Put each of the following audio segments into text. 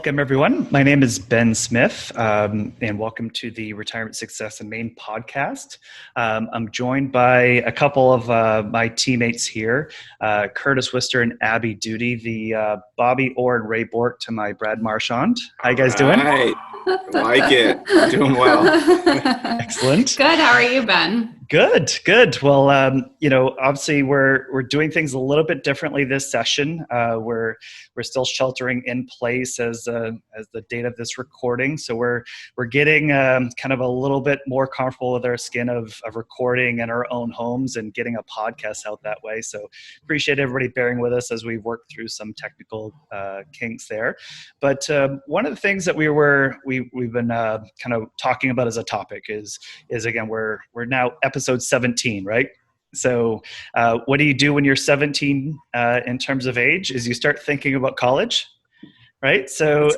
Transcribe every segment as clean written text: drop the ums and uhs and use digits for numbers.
Welcome, everyone. My name is Ben Smith, and welcome to the Retirement Success in Maine podcast. I'm joined by a couple of my teammates here, Curtis Wister and Abby Duty, the Bobby Orr and Ray Bork to my Brad Marchand. How you guys doing? Right. Like it. Doing well. Excellent. Good. How are you, Ben? Good. Well, obviously we're doing things a little bit differently this session. We're still sheltering in place as the date of this recording, so we're getting kind of a little bit more comfortable with our skin of recording in our own homes and getting a podcast out that way. So appreciate everybody bearing with us as we work through some technical kinks there. But one of the things that we've been kind of talking about as a topic is again we're now episode 17, right? So what do you do when you're 17 in terms of age is you start thinking about college, right? So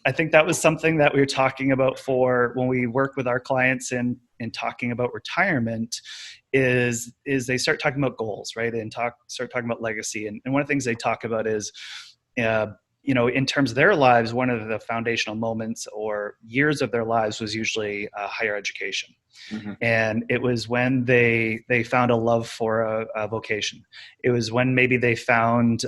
I think that was something that we were talking about for when we work with our clients in talking about retirement is they start talking about goals, right? And start talking about legacy. And one of the things they talk about is, in terms of their lives, one of the foundational moments or years of their lives was usually higher education. Mm-hmm. And it was when they found a love for a vocation. It was when maybe they found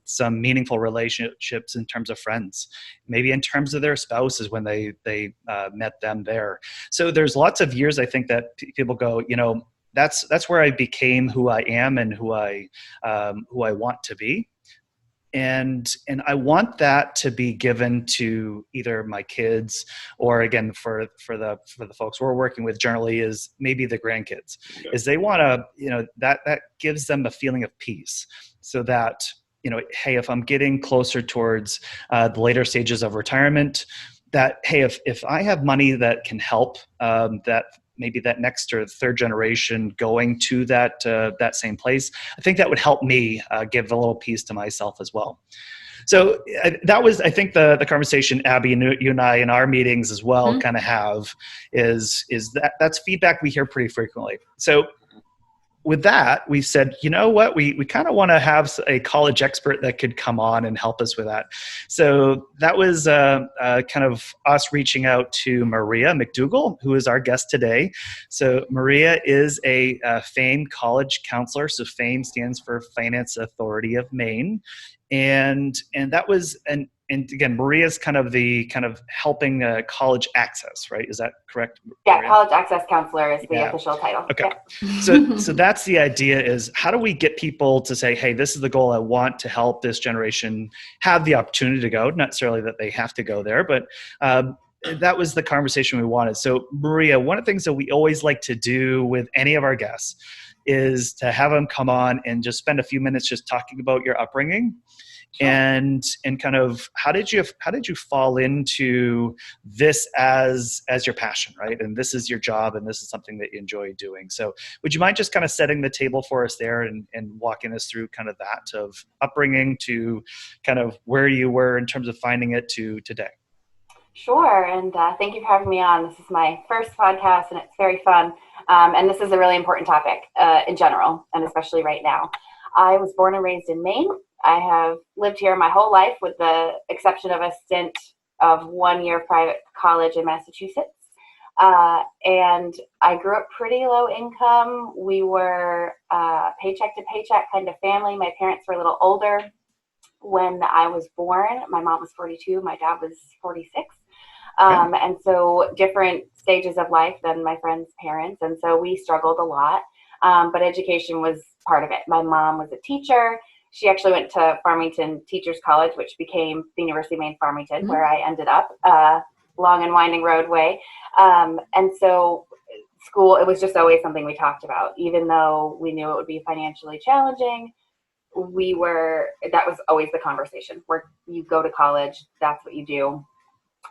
some meaningful relationships in terms of friends, maybe in terms of their spouses when they met them there. So there's lots of years I think that people go, that's where I became who I am and who I want to be. And I want that to be given to either my kids or, again, for the folks we're working with generally is maybe the grandkids. Okay. Is they want to, that gives them a feeling of peace so that, hey, if I'm getting closer towards the later stages of retirement, that, hey, if I have money that can help that maybe that next or third generation going to that same place, I think that would help me give a little piece to myself as well. So that was, I think, the conversation Abby and you and I in our meetings as well mm-hmm. kind of have is that's feedback we hear pretty frequently. So with that, we said, you know what, we kind of want to have a college expert that could come on and help us with that. So that was kind of us reaching out to Maria MacDougal, who is our guest today. So Maria is a FAME college counselor. So FAME stands for Finance Authority of Maine. And that was and again, Maria's kind of helping college access, right? Is that correct? Yeah, Maria? College access counselor is the official title. Okay. Yeah. So that's the idea is how do we get people to say, hey, this is the goal I want to help this generation have the opportunity to go, not necessarily that they have to go there, but that was the conversation we wanted. So Maria, one of the things that we always like to do with any of our guests is to have them come on and just spend a few minutes just talking about your upbringing. Sure. And kind of how did you fall into this as your passion, right? And this is your job and this is something that you enjoy doing. So would you mind just kind of setting the table for us there and walking us through kind of that of upbringing to kind of where you were in terms of finding it to today? Sure. And thank you for having me on. This is my first podcast and it's very fun. And this is a really important topic in general, and especially right now. I was born and raised in Maine. I have lived here my whole life with the exception of a stint of 1 year private college in Massachusetts. And I grew up pretty low income. We were paycheck to paycheck kind of family. My parents were a little older when I was born. My mom was 42. My dad was 46. And so different stages of life than my friends' parents. And so we struggled a lot. But education was part of it. My mom was a teacher. She actually went to Farmington Teachers College, which became the University of Maine Farmington, mm-hmm. where I ended up, long and winding roadway. And so school, it was just always something we talked about, even though we knew it would be financially challenging. That was always the conversation where you go to college, that's what you do,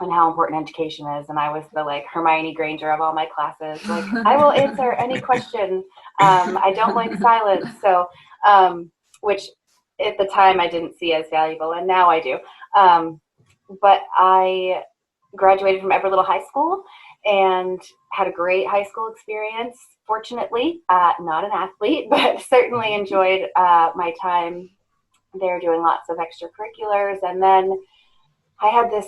and how important education is. And I was the Hermione Granger of all my classes. I will answer any question. I don't like silence. So, which at the time I didn't see as valuable, and now I do. But I graduated from Everett Little High School and had a great high school experience. Fortunately, not an athlete, but certainly enjoyed my time there doing lots of extracurriculars. And then I had this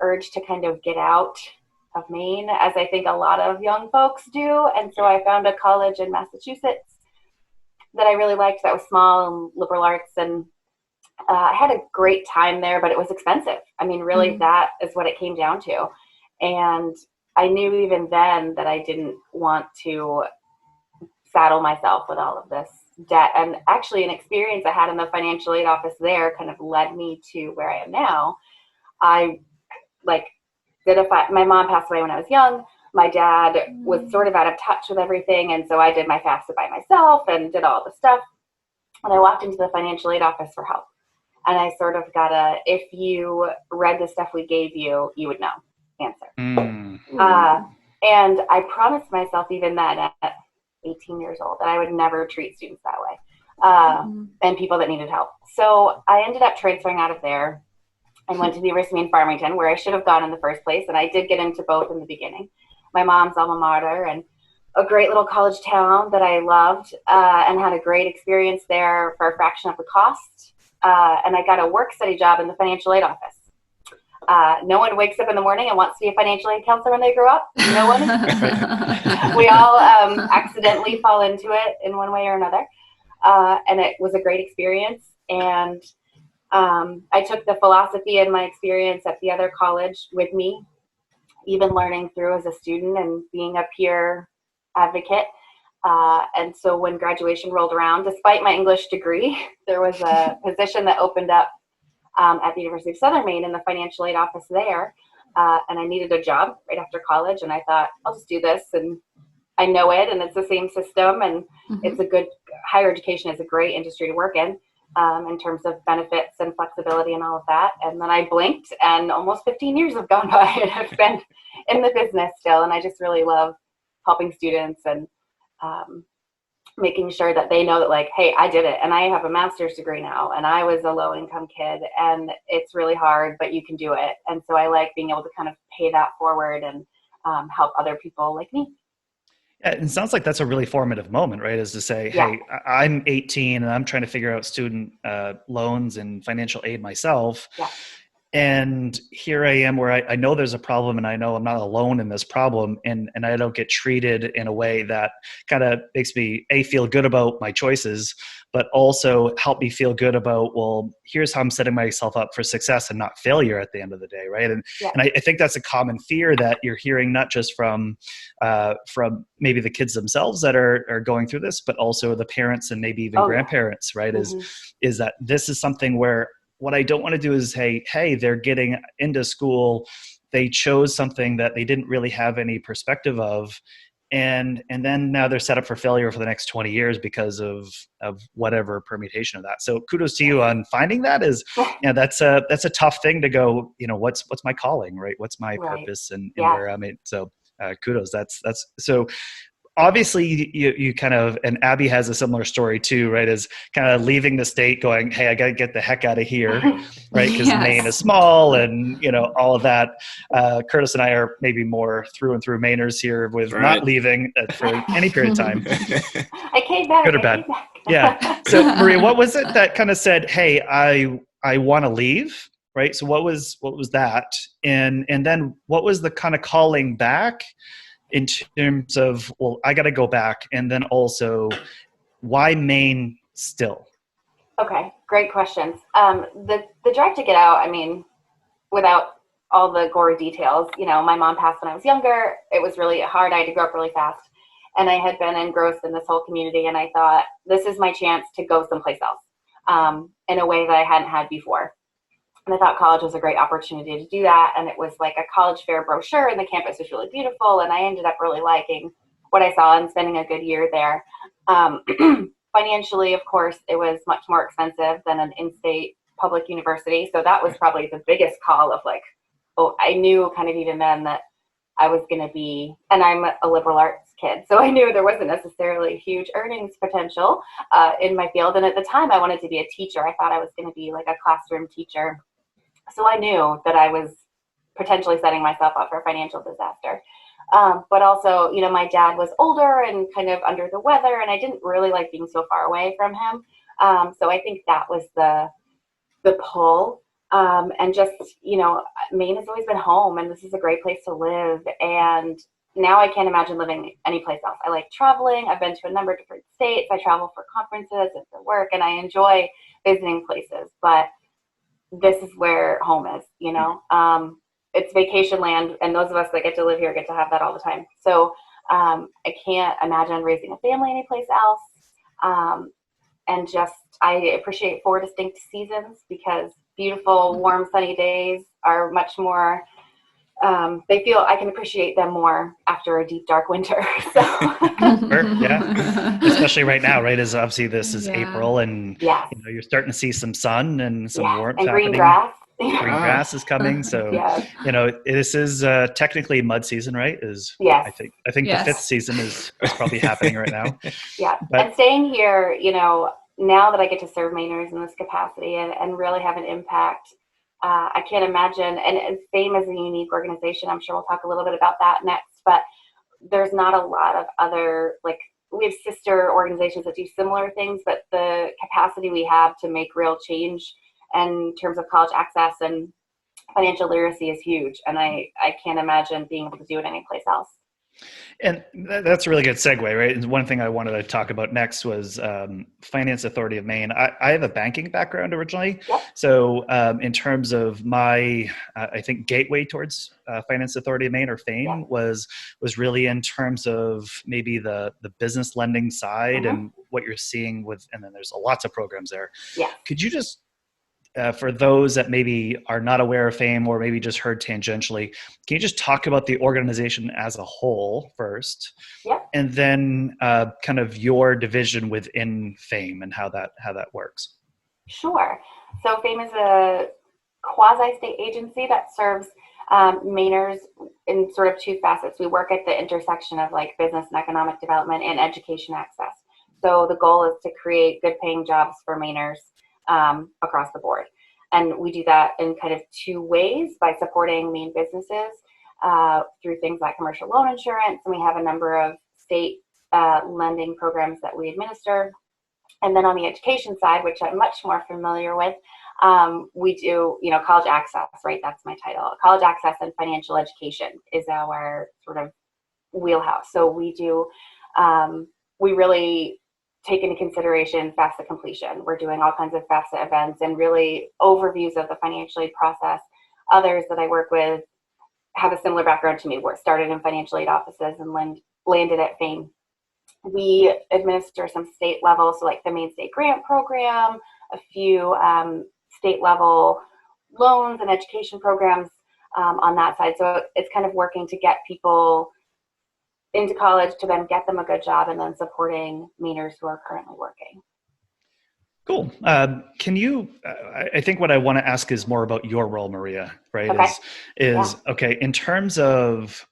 urge to kind of get out of Maine, as I think a lot of young folks do. And so I found a college in Massachusetts that I really liked that was small and liberal arts. And I had a great time there, but it was expensive. I mean, really, that is what it came down to. And I knew even then that I didn't want to saddle myself with all of this debt. And actually, an experience I had in the financial aid office there kind of led me to where I am now. I my mom passed away when I was young. My dad was sort of out of touch with everything. And so I did my FAFSA by myself and did all the stuff. And I walked into the financial aid office for help. And I sort of got if you read the stuff we gave you, you would know answer. And I promised myself even then at 18 years old that I would never treat students that way and people that needed help. So I ended up transferring out of there and went to the University of Maine Farmington, where I should have gone in the first place. And I did get into both in the beginning. My mom's alma mater, and a great little college town that I loved and had a great experience there for a fraction of the cost. And I got a work study job in the financial aid office. No one wakes up in the morning and wants to be a financial aid counselor when they grow up. No one. We all accidentally fall into it in one way or another. And it was a great experience. And I took the philosophy and my experience at the other college with me, even learning through as a student and being a peer advocate. And so when graduation rolled around, despite my English degree, there was a position that opened up at the University of Southern Maine in the financial aid office there. And I needed a job right after college. And I thought, I'll just do this. And I know it, and it's the same system. And it's a good, higher education is a great industry to work in terms of benefits and flexibility and all of that. And then I blinked, and almost 15 years have gone by, and I've been in the business still. And I just really love helping students and making sure that they know that, like, hey, I did it, and I have a master's degree now, and I was a low-income kid, and it's really hard, but you can do it. And so I like being able to kind of pay that forward and help other people like me. Yeah, it sounds like that's a really formative moment, right? Is to say, hey, I'm 18 and I'm trying to figure out student loans and financial aid myself. Yeah. And here I am where I know there's a problem, and I know I'm not alone in this problem, and I don't get treated in a way that kind of makes me feel good about my choices, but also help me feel good about, well, here's how I'm setting myself up for success and not failure at the end of the day, right? And I think that's a common fear that you're hearing, not just from maybe the kids themselves that are going through this, but also the parents and maybe even grandparents, right? Is that this is something where what I don't want to do is, hey, they're getting into school, they chose something that they didn't really have any perspective of, and then now they're set up for failure for the next 20 years because of whatever permutation of that. So kudos to you on finding that. That's a tough thing to go, what's my calling, right? What's my purpose and where I'm at. So kudos. That's so. Obviously, you kind of, and Abby has a similar story too, right? Is kind of leaving the state going, hey, I got to get the heck out of here, right? Because Maine is small and, all of that. Curtis and I are maybe more through and through Mainers here with not leaving for any period of time. I came back. Good or bad. Yeah. So Maria, what was it that kind of said, hey, I want to leave, right? So what was that? And then what was the kind of calling back in terms of, well, I got to go back, and then also why Maine still? Okay, great questions. The drive to get out, I mean, without all the gory details, my mom passed when I was younger. It was really hard. I had to grow up really fast, and I had been engrossed in this whole community, and I thought, this is my chance to go someplace else in a way that I hadn't had before. And I thought college was a great opportunity to do that. And it was like a college fair brochure, and the campus was really beautiful. And I ended up really liking what I saw and spending a good year there. Financially, of course, it was much more expensive than an in-state public university. So that was probably the biggest call of like, I knew kind of even then that I was going to be, and I'm a liberal arts kid, so I knew there wasn't necessarily huge earnings potential in my field. And at the time, I wanted to be a teacher. I thought I was going to be like a classroom teacher. So I knew that I was potentially setting myself up for a financial disaster. But also, my dad was older and kind of under the weather, and I didn't really like being so far away from him. So I think that was the pull. And just, Maine has always been home, and this is a great place to live. And now I can't imagine living anyplace else. I like traveling. I've been to a number of different states. I travel for conferences and for work, and I enjoy visiting places. But this is where home is, it's vacation land, and those of us that get to live here get to have that all the time. So I can't imagine raising a family anyplace else. And just, I appreciate 4 distinct seasons, because beautiful, warm, sunny days are much more, I can appreciate them more after a deep, dark winter. So. Sure, yeah. Especially right now, right? As obviously this is April, and yes. you're starting to see some sun and some warmth and happening. Green grass. Green grass is coming. So, yes. This is technically mud season, right? Yes. I think the 5th season is probably happening right now. Yeah. But, and staying here, now that I get to serve Mainers in this capacity and really have an impact, I can't imagine, and FAME is a unique organization. I'm sure we'll talk a little bit about that next, but there's not a lot of other, we have sister organizations that do similar things, but the capacity we have to make real change in terms of college access and financial literacy is huge. And I can't imagine being able to do it anyplace else. And that's a really good segue, right? And one thing I wanted to talk about next was Finance Authority of Maine. I have a banking background originally. Yep. So in terms of my, I think, gateway towards Finance Authority of Maine, or FAME, was really in terms of maybe the business lending side and what you're seeing and then there's lots of programs there. Yeah. Could you just, for those that maybe are not aware of FAME or maybe just heard tangentially, can you just talk about the organization as a whole first? Yep. And then kind of your division within FAME and how that works. Sure. So FAME is a quasi-state agency that serves Mainers in sort of 2 facets. We work at the intersection of business and economic development and education access. So the goal is to create good paying jobs for Mainers across the board. And we do that in kind of 2 ways: by supporting Maine businesses through things like commercial loan insurance. And we have a number of state lending programs that we administer. And then on the education side, which I'm much more familiar with, we do, college access, right? That's my title. College access and financial education is our sort of wheelhouse. So we do, we really take into consideration FAFSA completion. We're doing all kinds of FAFSA events and really overviews of the financial aid process. Others that I work with have a similar background to me. We started in financial aid offices and landed at FAME. We administer some state level, so like the Maine State Grant Program, a few state level loans and education programs on that side. So it's kind of working to get people into college to then get them a good job, and then supporting Mainers who are currently working. Cool. Can you, I think what I want to ask is more about your role, Maria, right? Okay. Okay, in terms of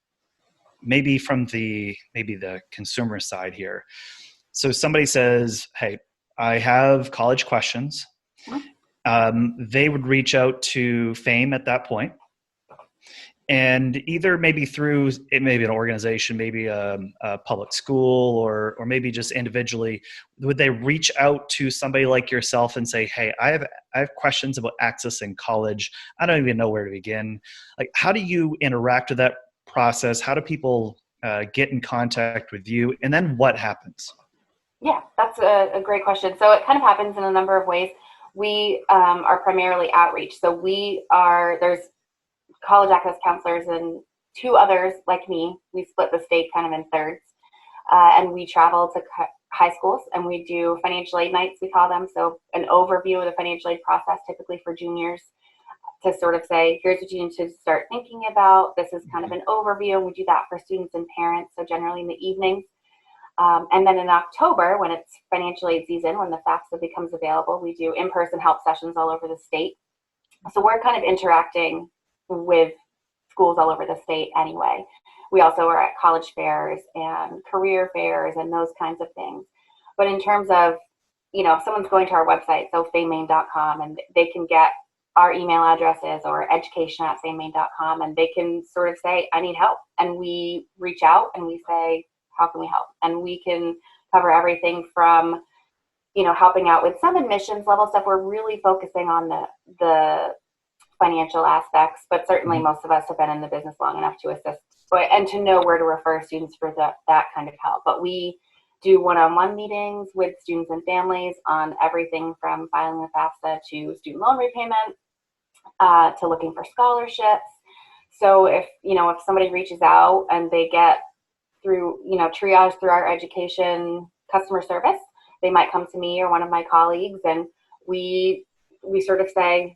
maybe from the consumer side here. So somebody says, hey, I have college questions. They would reach out to FAME at that point. And either maybe through maybe an organization, maybe a public school, or maybe just individually, would they reach out to somebody like yourself and say, hey, I have questions about accessing college. I don't even know where to begin. How do you interact with that process? How do people get in contact with you? And then what happens? Yeah, that's a great question. So it kind of happens in a number of ways. We are primarily outreach. So there's college access counselors and 2 others like me. We split the state kind of in thirds, and we travel to high schools and we do financial aid nights, we call them. So an overview of the financial aid process, typically for juniors, to sort of say, here's what you need to start thinking about. This is kind of an overview. We do that for students and parents, so generally in the evenings. And then in October, when it's financial aid season, when the FAFSA becomes available, we do in-person help sessions all over the state. So we're kind of interacting with schools all over the state anyway. We also are at college fairs and career fairs and those kinds of things. But in terms of, if someone's going to our website, so famemaine.com, and they can get our email addresses, or education@famemaine.com, and they can sort of say, I need help. And we reach out and we say, how can we help? And we can cover everything from, helping out with some admissions level stuff. We're really focusing on the financial aspects, but certainly most of us have been in the business long enough to assist and to know where to refer students for that kind of help. But we do one-on-one meetings with students and families on everything from filing with FAFSA to student loan repayment, to looking for scholarships. So if somebody reaches out and they get through, triage through our education customer service, they might come to me or one of my colleagues, and we sort of say,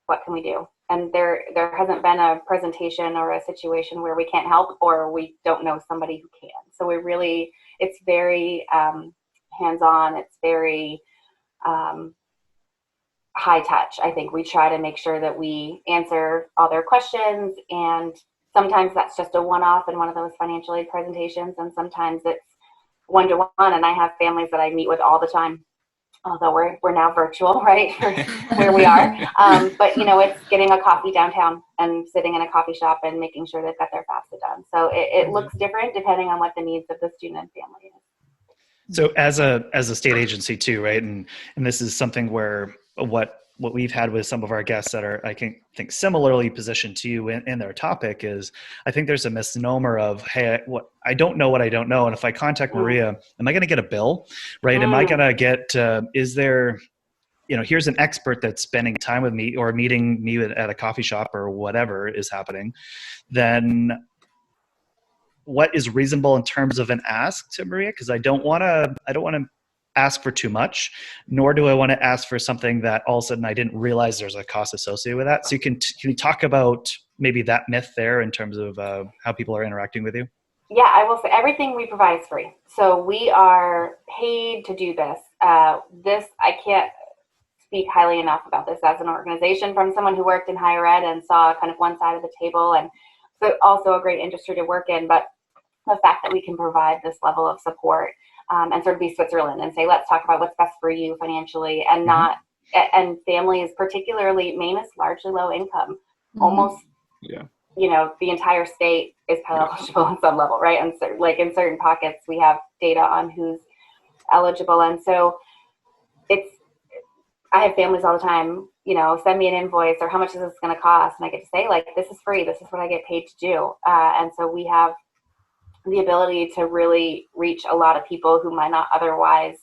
what can we do? And there hasn't been a presentation or a situation where we can't help or we don't know somebody who can. So it's very hands-on. It's very high touch. I think we try to make sure that we answer all their questions, and sometimes that's just a one-off in one of those financial aid presentations, and sometimes it's one-to-one, and I have families that I meet with all the time, although we're now virtual, right, where we are. But, it's getting a coffee downtown and sitting in a coffee shop and making sure they've got their FAFSA done. So it looks different depending on what the needs of the student and family is. So as a state agency too, right? And this is something where what we've had with some of our guests that are, I think similarly positioned to you in their topic is, I think there's a misnomer of, hey, I don't know what I don't know. And if I contact Maria, am I going to get a bill, right? Am I going to get, is there, here's an expert that's spending time with me or meeting me at a coffee shop or whatever is happening, then what is reasonable in terms of an ask to Maria? Because I don't want to ask for too much, nor do I want to ask for something that all of a sudden I didn't realize there's a cost associated with that. So can you talk about maybe that myth there in terms of how people are interacting with you? Yeah, I will say everything we provide is free. So we are paid to do this. I can't speak highly enough about this as an organization from someone who worked in higher ed and saw kind of one side of the table, and so also a great industry to work in. But the fact that we can provide this level of support and sort of be Switzerland and say, let's talk about what's best for you financially, and and families, particularly Maine is largely low income, almost, the entire state is Pell eligible on some level, right? And so, like in certain pockets, we have data on who's eligible. And so I have families all the time, send me an invoice or how much is this going to cost? And I get to say, like, this is free. This is what I get paid to do. And so we have the ability to really reach a lot of people who might not otherwise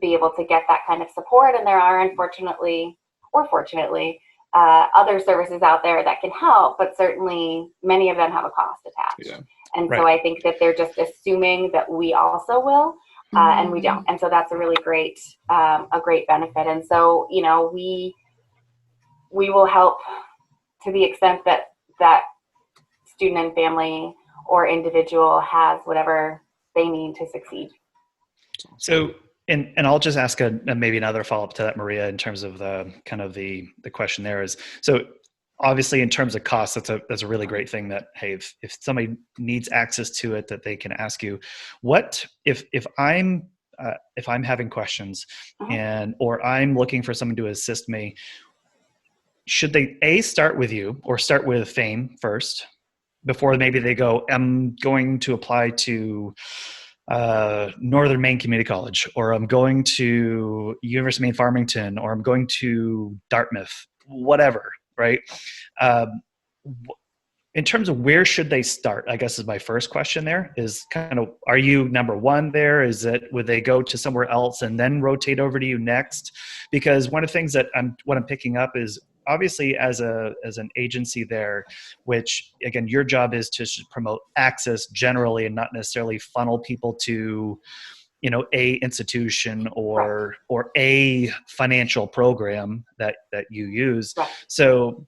be able to get that kind of support. And there are, unfortunately or fortunately, other services out there that can help, but certainly many of them have a cost attached. Yeah. And so I think that they're just assuming that we also will, and we don't. And so that's a really great benefit. And so, we will help to the extent that student and family or individual has whatever they need to succeed. So, and I'll just ask maybe another follow-up to that, Maria, in terms of the kind of the question there is, so obviously in terms of cost, that's a really great thing that, hey, if somebody needs access to it, that they can ask you. What if I'm having questions or I'm looking for someone to assist me, should they start with you or start with FAME first before maybe they go, I'm going to apply to Northern Maine Community College, or I'm going to University of Maine Farmington, or I'm going to Dartmouth, whatever, right? In terms of where should they start, I guess is my first question there, is kind of, are you number one there? Would they go to somewhere else and then rotate over to you next? Because one of the things that I'm picking up is, obviously as an agency there, which again, your job is to promote access generally and not necessarily funnel people to, a institution or a financial program that you use. Right. So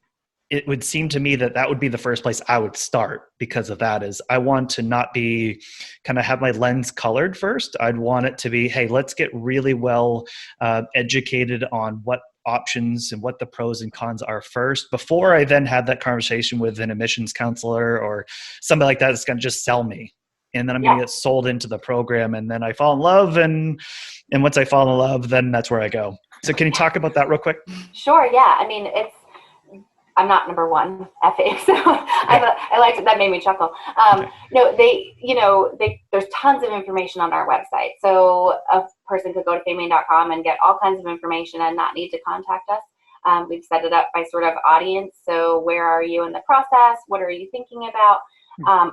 it would seem to me that would be the first place I would start, because of that is I want to not be kind of have my lens colored first. I'd want it to be, hey, let's get really well educated on what options and what the pros and cons are first, before I then have that conversation with an admissions counselor or somebody like that that's going to just sell me. And then I'm going to get sold into the program, and then I fall in love. And once I fall in love, then that's where I go. So can you talk about that real quick? Sure. Yeah. I mean, I'm not number one at FAME, so I liked it. That made me chuckle. No, there's tons of information on our website. So a person could go to famemaine.com and get all kinds of information and not need to contact us. We've set it up by sort of audience. So where are you in the process? What are you thinking about?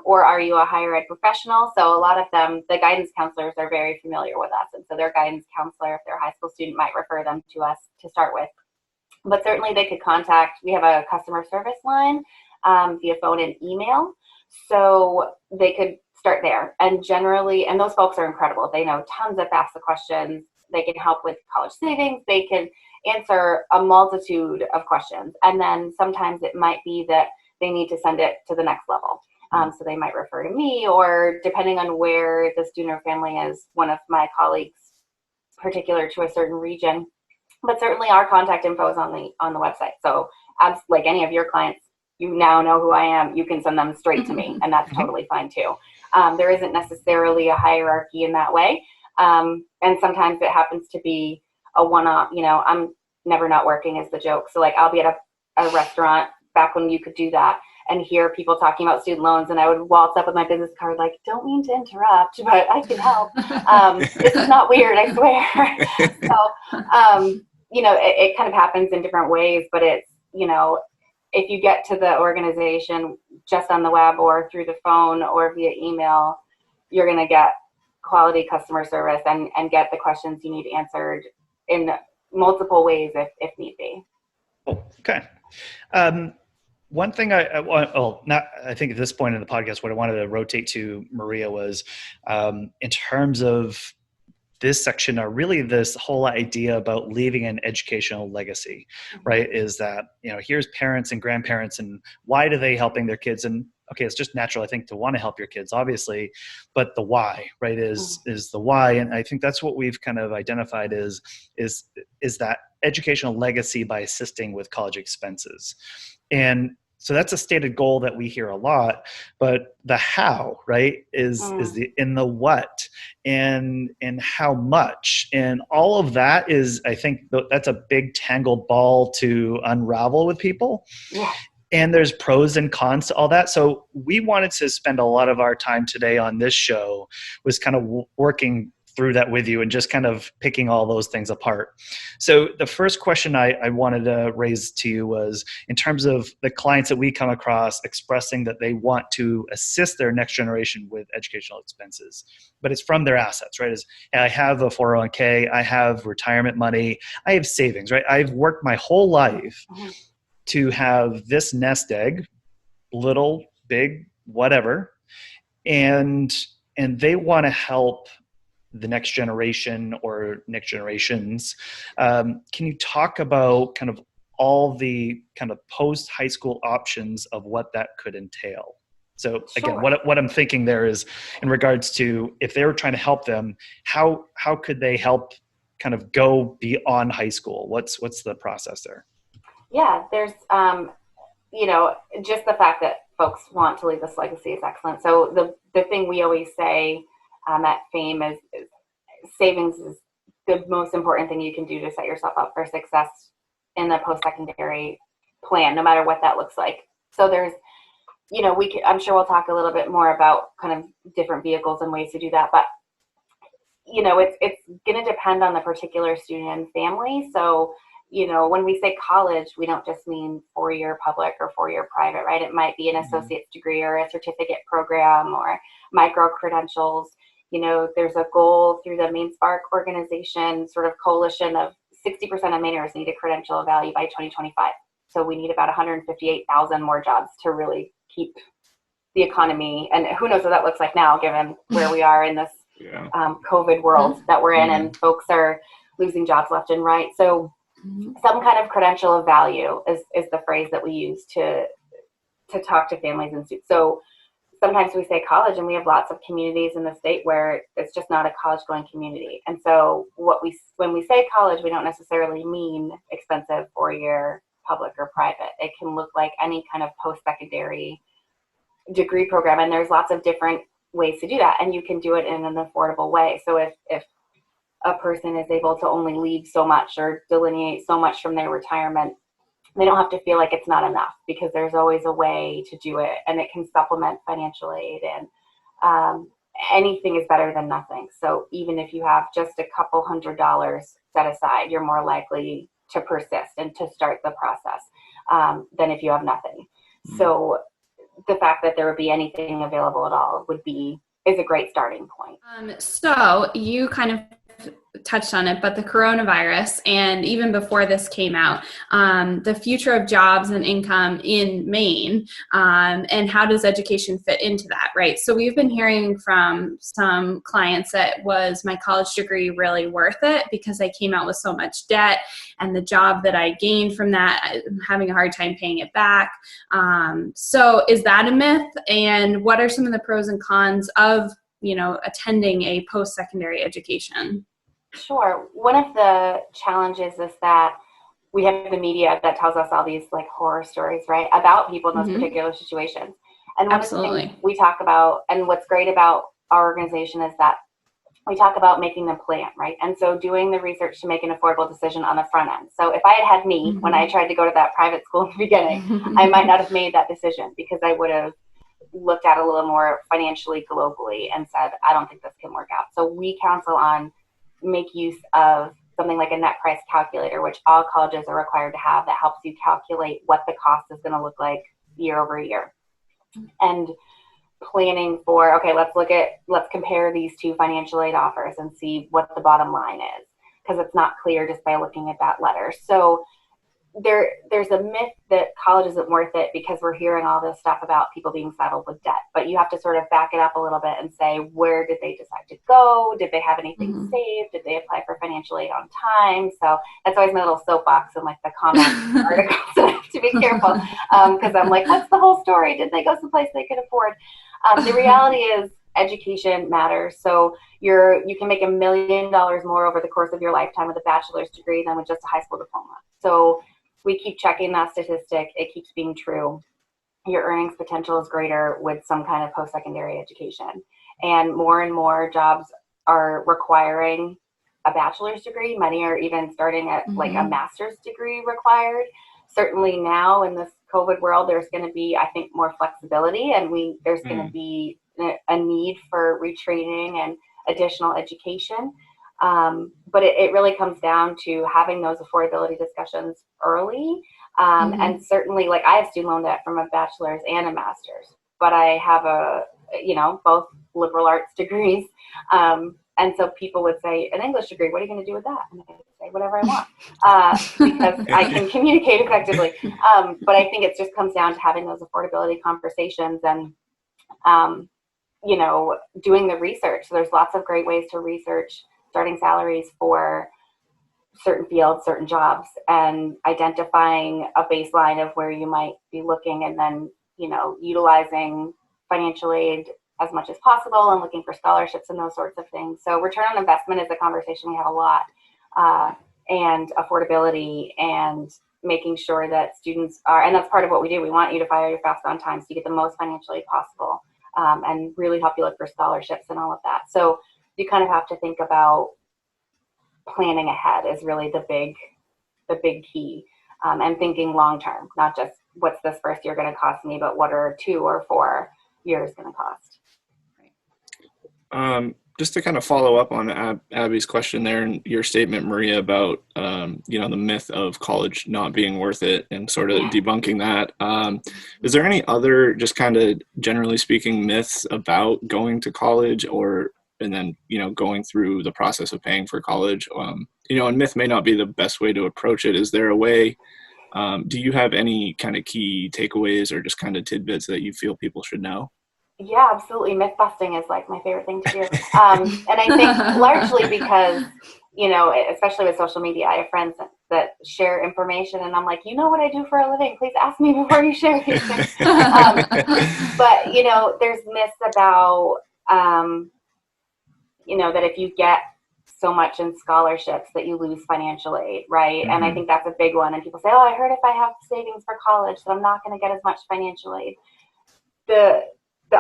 Or are you a higher ed professional? So a lot of them, the guidance counselors are very familiar with us. And so their guidance counselor, if they're a high school student, might refer them to us to start with. But certainly they could contact, we have a customer service line via phone and email. So they could start there. And generally, and those folks are incredible. They know tons of FAFSA questions. They can help with college savings. They can answer a multitude of questions. And then sometimes it might be that they need to send it to the next level. So they might refer to me, or depending on where the student or family is, one of my colleagues particular to a certain region. But certainly our contact info is on the website. So as like any of your clients, you now know who I am. You can send them straight to me, and that's totally fine too. There isn't necessarily a hierarchy in that way. And sometimes it happens to be a one-off. I'm never not working is the joke. So like I'll be at a restaurant back when you could do that and hear people talking about student loans, and I would waltz up with my business card like, don't mean to interrupt, but I can help. This is not weird, I swear. So, it kind of happens in different ways, but it's, if you get to the organization just on the web or through the phone or via email, you're going to get quality customer service and get the questions you need answered in multiple ways if need be. Okay. One thing I think at this point in the podcast, what I wanted to rotate to Maria was in terms of this section are really this whole idea about leaving an educational legacy, right? Is that, here's parents and grandparents and why do they helping their kids? And okay, it's just natural, I think, to want to help your kids, obviously, but the why, right, is the why. And I think that's what we've kind of identified is that educational legacy by assisting with college expenses. And so that's a stated goal that we hear a lot, but the how, right, is the what and how much, and all of that is, I think that's a big tangled ball to unravel with people. Yeah. And there's pros and cons to all that. So we wanted to spend a lot of our time today on this show was kind of working through that with you and just kind of picking all those things apart. So the first question I wanted to raise to you was in terms of the clients that we come across expressing that they want to assist their next generation with educational expenses, but it's from their assets, right? I have a 401k, I have retirement money, I have savings, right? I've worked my whole life to have this nest egg, little, big, whatever, and they want to help the next generation or next generations. Can you talk about kind of all the kind of post-high school options of what that could entail? So again, what I'm thinking there is in regards to if they were trying to help them, how could they help kind of go beyond high school? What's the process there? Yeah, there's, just the fact that folks want to leave this legacy is excellent. So the thing we always say at FAME is savings is the most important thing you can do to set yourself up for success in the post-secondary plan, no matter what that looks like. So there's, I'm sure we'll talk a little bit more about kind of different vehicles and ways to do that, but it's going to depend on the particular student and family. So when we say college, we don't just mean 4-year public or 4-year private, right? It might be an associate's degree or a certificate program or micro credentials. There's a goal through the Maine Spark organization, sort of coalition of 60% of Mainers need a credential of value by 2025. So we need about 158,000 more jobs to really keep the economy. And who knows what that looks like now, given where we are in this COVID world that we're in, and folks are losing jobs left and right. So some kind of credential of value is the phrase that we use to talk to families and students. So sometimes we say college, and we have lots of communities in the state where it's just not a college-going community. And so when we say college, we don't necessarily mean expensive 4-year public or private. It can look like any kind of post-secondary degree program, and there's lots of different ways to do that, and you can do it in an affordable way. So if a person is able to only leave so much or delineate so much from their retirement, they don't have to feel like it's not enough, because there's always a way to do it, and it can supplement financial aid, and anything is better than nothing. So even if you have just a couple $100s set aside, you're more likely to persist and to start the process than if you have nothing. So the fact that there would be anything available at all is a great starting point. So you kind of touched on it, but the coronavirus, and even before this came out, the future of jobs and income in Maine, and how does education fit into that, right? So we've been hearing from some clients that was my college degree really worth it because I came out with so much debt, and the job that I gained from that, I'm having a hard time paying it back. So is that a myth? And what are some of the pros and cons of, attending a post-secondary education? Sure. One of the challenges is that we have the media that tells us all these like horror stories, right, about people in those particular situations. And one of the things we talk about, and what's great about our organization is that we talk about making them plan, right? And so doing the research to make an affordable decision on the front end. So if I had had me when I tried to go to that private school in the beginning, I might not have made that decision because I would have looked at it a little more financially globally and said, I don't think this can work out. So we counsel on make use of something like a net price calculator, which all colleges are required to have, that helps you calculate what the cost is going to look like year over year. And planning for, okay, let's compare these two financial aid offers and see what the bottom line is, because it's not clear just by looking at that letter. So there's a myth that college isn't worth it because we're hearing all this stuff about people being saddled with debt, but you have to sort of back it up a little bit and say, where did they decide to go? Did they have anything saved? Did they apply for financial aid on time? So that's always my little soapbox in like the comment articles. So I have to be careful because I'm like, what's the whole story? Did they go someplace they could afford? The reality is education matters. So you can make $1 million more over the course of your lifetime with a bachelor's degree than with just a high school diploma. So we keep checking that statistic. It keeps being true. Your earnings potential is greater with some kind of post-secondary education. And more jobs are requiring a bachelor's degree. Many are even starting at like a master's degree required. Certainly now in this COVID world, there's going to be, I think, more flexibility, and there's going to be a need for retraining and additional education. But it really comes down to having those affordability discussions early. And certainly, like, I have student loan debt from a bachelor's and a master's, but I have both liberal arts degrees. And so people would say, an English degree, what are you going to do with that? And I would say, whatever I want, because I can communicate effectively. But I think it just comes down to having those affordability conversations and, doing the research. So there's lots of great ways to research starting salaries for certain fields, certain jobs, and identifying a baseline of where you might be looking, and then, utilizing financial aid as much as possible and looking for scholarships and those sorts of things. So return on investment is a conversation we have a lot, and affordability, and making sure that students are, and that's part of what we do. We want you to file your FAFSA on time so you get the most financial aid possible, and really help you look for scholarships and all of that. So you kind of have to think about planning ahead is really the big key, and thinking long term, not just what's this first year going to cost me, but what are 2 or 4 years going to cost. Just to kind of follow up on Abby's question there and your statement, Maria, about the myth of college not being worth it and sort of debunking that. Is there any other, just kind of generally speaking, myths about going to college and then going through the process of paying for college? And myth may not be the best way to approach it. Is there a way? Do you have any kind of key takeaways or just kind of tidbits that you feel people should know? Yeah, absolutely. Myth busting is like my favorite thing to do. And I think largely because, especially with social media, I have friends that share information, and I'm like, what I do for a living? Please ask me before you share these things. But, there's myths about, that if you get so much in scholarships that you lose financial aid, right? And I think that's a big one. And people say, oh, I heard if I have savings for college that I'm not going to get as much financial aid. The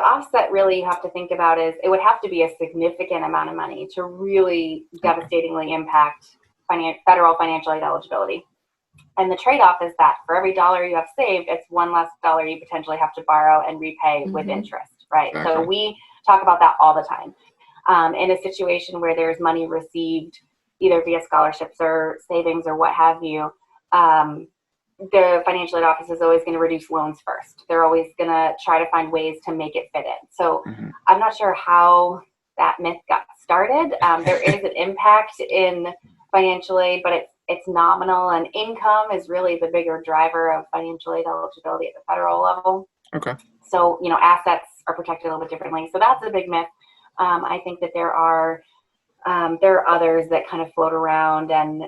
offset really you have to think about is it would have to be a significant amount of money to really devastatingly impact federal financial aid eligibility. And the trade-off is that for every dollar you have saved, it's one less dollar you potentially have to borrow and repay with interest, right? Exactly. So we talk about that all the time. In a situation where there's money received either via scholarships or savings or what have you, the financial aid office is always going to reduce loans first. They're always going to try to find ways to make it fit in. So I'm not sure how that myth got started. There is an impact in financial aid, but it's nominal, and income is really the bigger driver of financial aid eligibility at the federal level. Okay. So, assets are protected a little bit differently. So that's a big myth. I think that there are others that kind of float around, and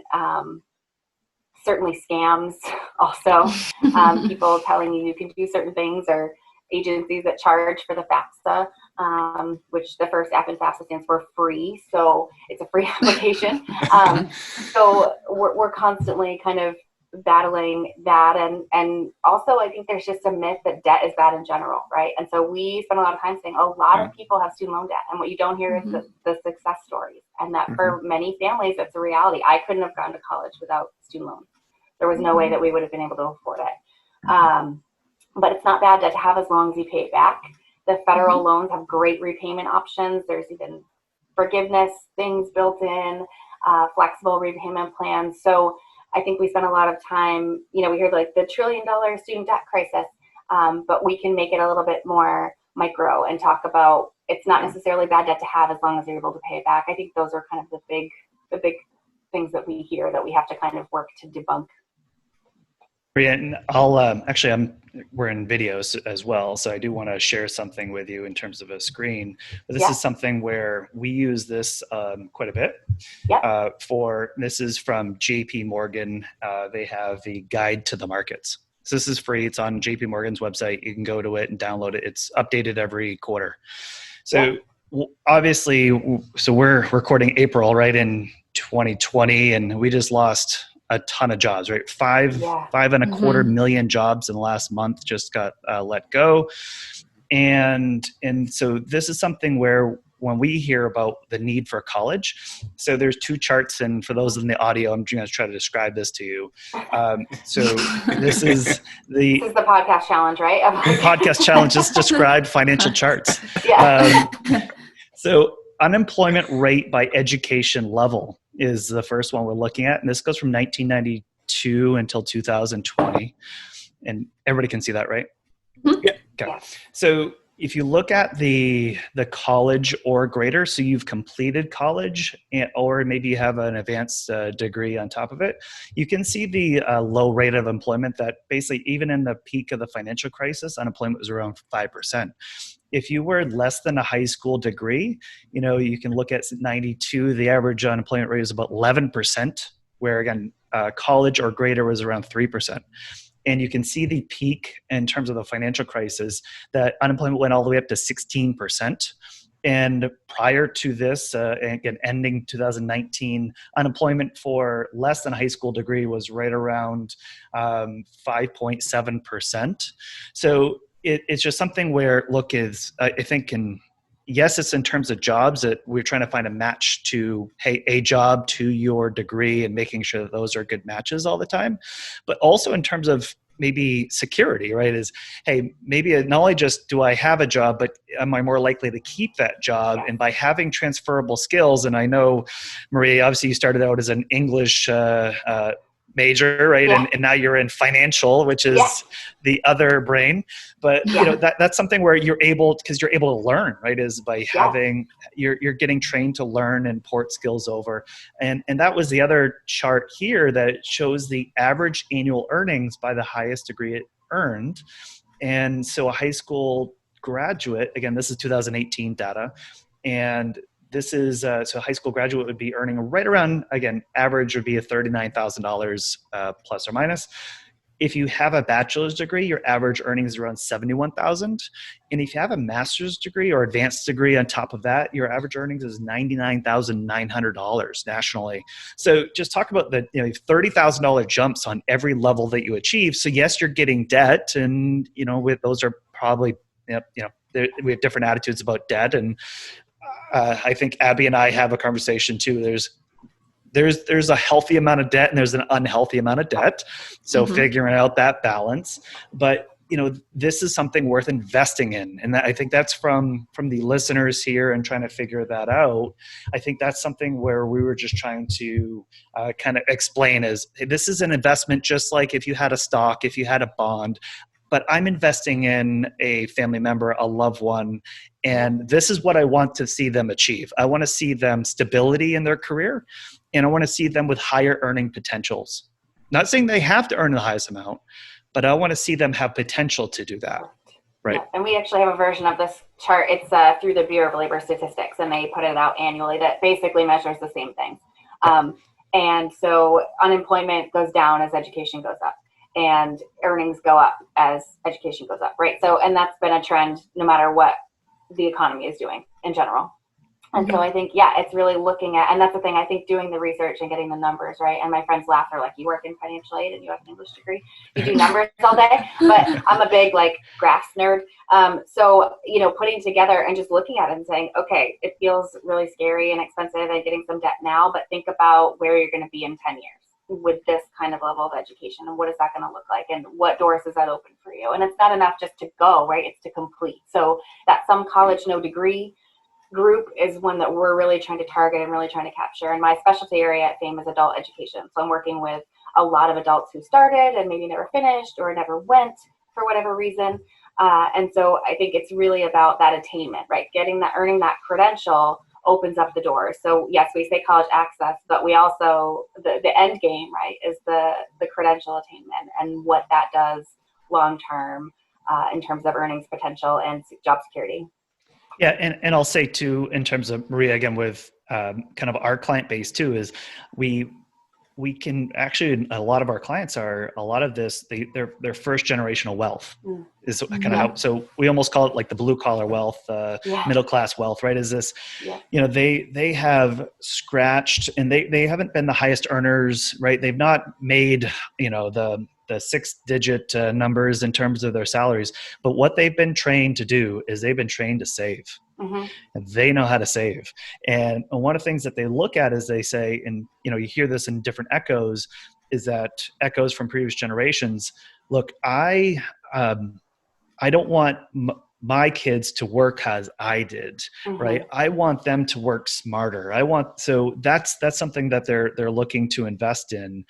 certainly scams also. People telling you can do certain things, or agencies that charge for the FAFSA, which the first F in FAFSA stands for free. So it's a free application. So we're constantly kind of battling that. And also I think there's just a myth that debt is bad in general, right? And so we spend a lot of time saying a lot of people have student loan debt. And what you don't hear is the success stories. And that for many families, that's a reality. I couldn't have gone to college without student loans. There was no way that we would have been able to afford it. But it's not bad debt to have as long as you pay it back. The federal loans have great repayment options. There's even forgiveness things built in, flexible repayment plans. So I think we spend a lot of time, we hear like the $1 trillion student debt crisis, but we can make it a little bit more micro and talk about it's not necessarily bad debt to have as long as you're able to pay it back. I think those are kind of the big things that we hear that we have to kind of work to debunk. And I'll we're in videos as well, so I do want to share something with you in terms of a screen. But this is something where we use this quite a bit. This is from JP Morgan. They have the Guide to the Markets. So this is free. It's on JP Morgan's website. You can go to it and download it. It's updated every quarter. So obviously, so we're recording April, right, in 2020, and we just lost a ton of jobs, right? 5.25 million jobs in the last month just got let go. And so this is something where when we hear about the need for college, so there's two charts, and for those in the audio, I'm going to try to describe this to you. So this is the podcast challenge, right? Podcast challenge just described financial charts. So unemployment rate by education level is the first one we're looking at. And this goes from 1992 until 2020. And everybody can see that, right? Yeah. Okay. So if you look at the college or greater, so you've completed college or maybe you have an advanced degree on top of it, you can see the low rate of employment that basically even in the peak of the financial crisis, unemployment was around 5%. If you were less than a high school degree, you can look at 92, the average unemployment rate is about 11%, where again, college or greater was around 3%. And you can see the peak in terms of the financial crisis that unemployment went all the way up to 16%. And prior to this, again, ending 2019, unemployment for less than a high school degree was right around 5.7%. So it's just something where, look, I think yes, it's in terms of jobs that we're trying to find a match to, a job to your degree and making sure that those are good matches all the time. But also in terms of maybe security, right? Maybe not only just do I have a job, but am I more likely to keep that job? And by having transferable skills, and I know, Maria, obviously you started out as an English major, right? And now you're in financial, which is the other brain. But that's something where you're able to learn, right? Is by having you're getting trained to learn and port skills over. And that was the other chart here that shows the average annual earnings by the highest degree it earned. And so a high school graduate, again, this is 2018 data, and this is, so a high school graduate would be earning right around, again, average would be a $39,000 plus or minus. If you have a bachelor's degree, your average earnings is around $71,000. And if you have a master's degree or advanced degree on top of that, your average earnings is $99,900 nationally. So just talk about the $30,000 jumps on every level that you achieve. So yes, you're getting debt, and with those are probably we have different attitudes about debt, and I think Abby and I have a conversation too. There's a healthy amount of debt and there's an unhealthy amount of debt. So figuring out that balance. But this is something worth investing in. And I think that's from the listeners here and trying to figure that out. I think that's something where we were just trying to kind of explain is, hey, this is an investment just like if you had a stock, if you had a bond, but I'm investing in a family member, a loved one, and this is what I want to see them achieve. I want to see them stability in their career, and I want to see them with higher earning potentials. Not saying they have to earn the highest amount, but I want to see them have potential to do that. Right. Yeah. And we actually have a version of this chart. It's through the Bureau of Labor Statistics, and they put it out annually that basically measures the same thing. And so unemployment goes down as education goes up, and earnings go up as education goes up, right? So, and that's been a trend no matter what the economy is doing in general. And so I think, it's really looking at, and that's the thing, I think doing the research and getting the numbers, right? And my friends laugh, they're like, you work in financial aid and you have an English degree, you do numbers all day, but I'm a big graphs nerd. So, putting together and just looking at it and saying, okay, it feels really scary and expensive and getting some debt now, but think about where you're going to be in 10 years with this kind of level of education, and what is that going to look like, and what doors does that open for you? And it's not enough just to go, right? It's to complete. So that some college, no degree group is one that we're really trying to target and really trying to capture. And my specialty area at FAME is adult education. So I'm working with a lot of adults who started and maybe never finished or never went for whatever reason. And so I think it's really about that attainment, right? Earning that credential opens up the doors. So yes, we say college access, but we also, the end game, right, is the credential attainment and what that does long-term in terms of earnings potential and job security. Yeah, and I'll say too, in terms of Maria, again, with kind of our client base too, is we can actually, a lot of our clients are, a lot of this, they're first generational wealth is kind of how, so we almost call it like the blue collar wealth, middle class wealth, right? Is this, they have scratched and they haven't been the highest earners, right? They've not made, the 6-digit numbers in terms of their salaries, but what they've been trained to do is they've been trained to save. And they know how to save. And one of the things that they look at is they say, and you hear this in different echoes, is that echoes from previous generations. Look, I don't want my kids to work as I did, right? I want them to work smarter. So that's something that they're looking to invest in.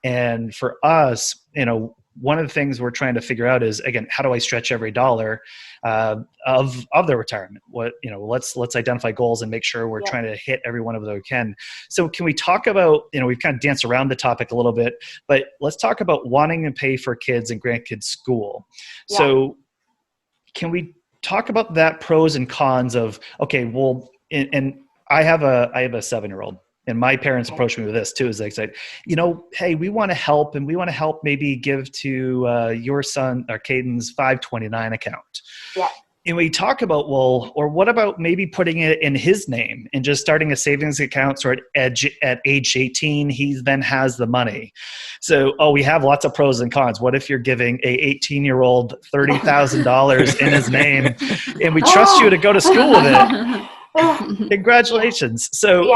And for us, one of the things we're trying to figure out is, again, how do I stretch every dollar of their retirement? Let's identify goals and make sure we're trying to hit every one of those we can. So can we talk about, we've kind of danced around the topic a little bit, but let's talk about wanting to pay for kids and grandkids school. Yeah. So can we talk about that pros and cons of, okay, well, and I have a 7-year-old. And my parents approached me with this too, is they said, hey, we want to help, and we want to help maybe give to your son or Caden's 529 account. Yeah. And we talk about, well, or what about maybe putting it in his name and just starting a savings account so at age 18, he then has the money. So, we have lots of pros and cons. What if you're giving a 18-year-old $30,000 in his name and we trust you to go to school with it? Congratulations. So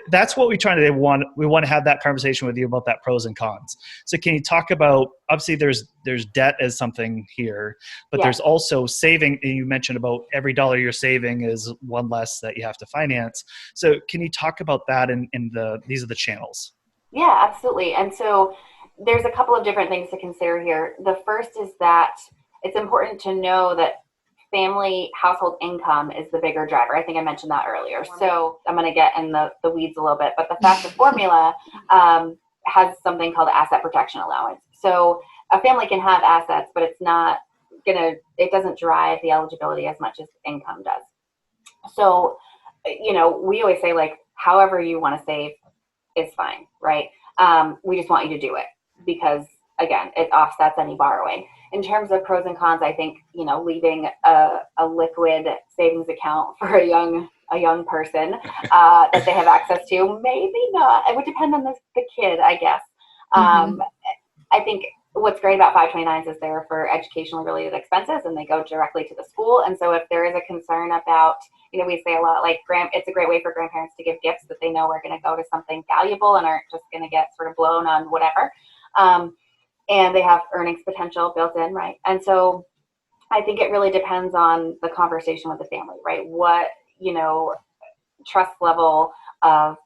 that's what we want. We want to have that conversation with you about that pros and cons. So can you talk about, obviously there's debt as something here, but there's also saving. You mentioned about every dollar you're saving is one less that you have to finance. So can you talk about that these are the channels? Yeah, absolutely. And so there's a couple of different things to consider here. The first is that it's important to know that family household income is the bigger driver. I think I mentioned that earlier. So I'm going to get in the weeds a little bit, but the FAFSA formula has something called asset protection allowance. So a family can have assets, but it doesn't drive the eligibility as much as income does. So, we always say however you want to save is fine, right? We just want you to do it because, again, it offsets any borrowing. In terms of pros and cons, I think, leaving a liquid savings account for a young person that they have access to, maybe not. It would depend on the kid, I guess. I think what's great about 529s is they're for educationally related expenses and they go directly to the school. And so if there is a concern about, we say a lot, it's a great way for grandparents to give gifts that they know are going to go to something valuable and aren't just going to get sort of blown on whatever. And they have earnings potential built in, right? And so I think it really depends on the conversation with the family, right? What, trust level of,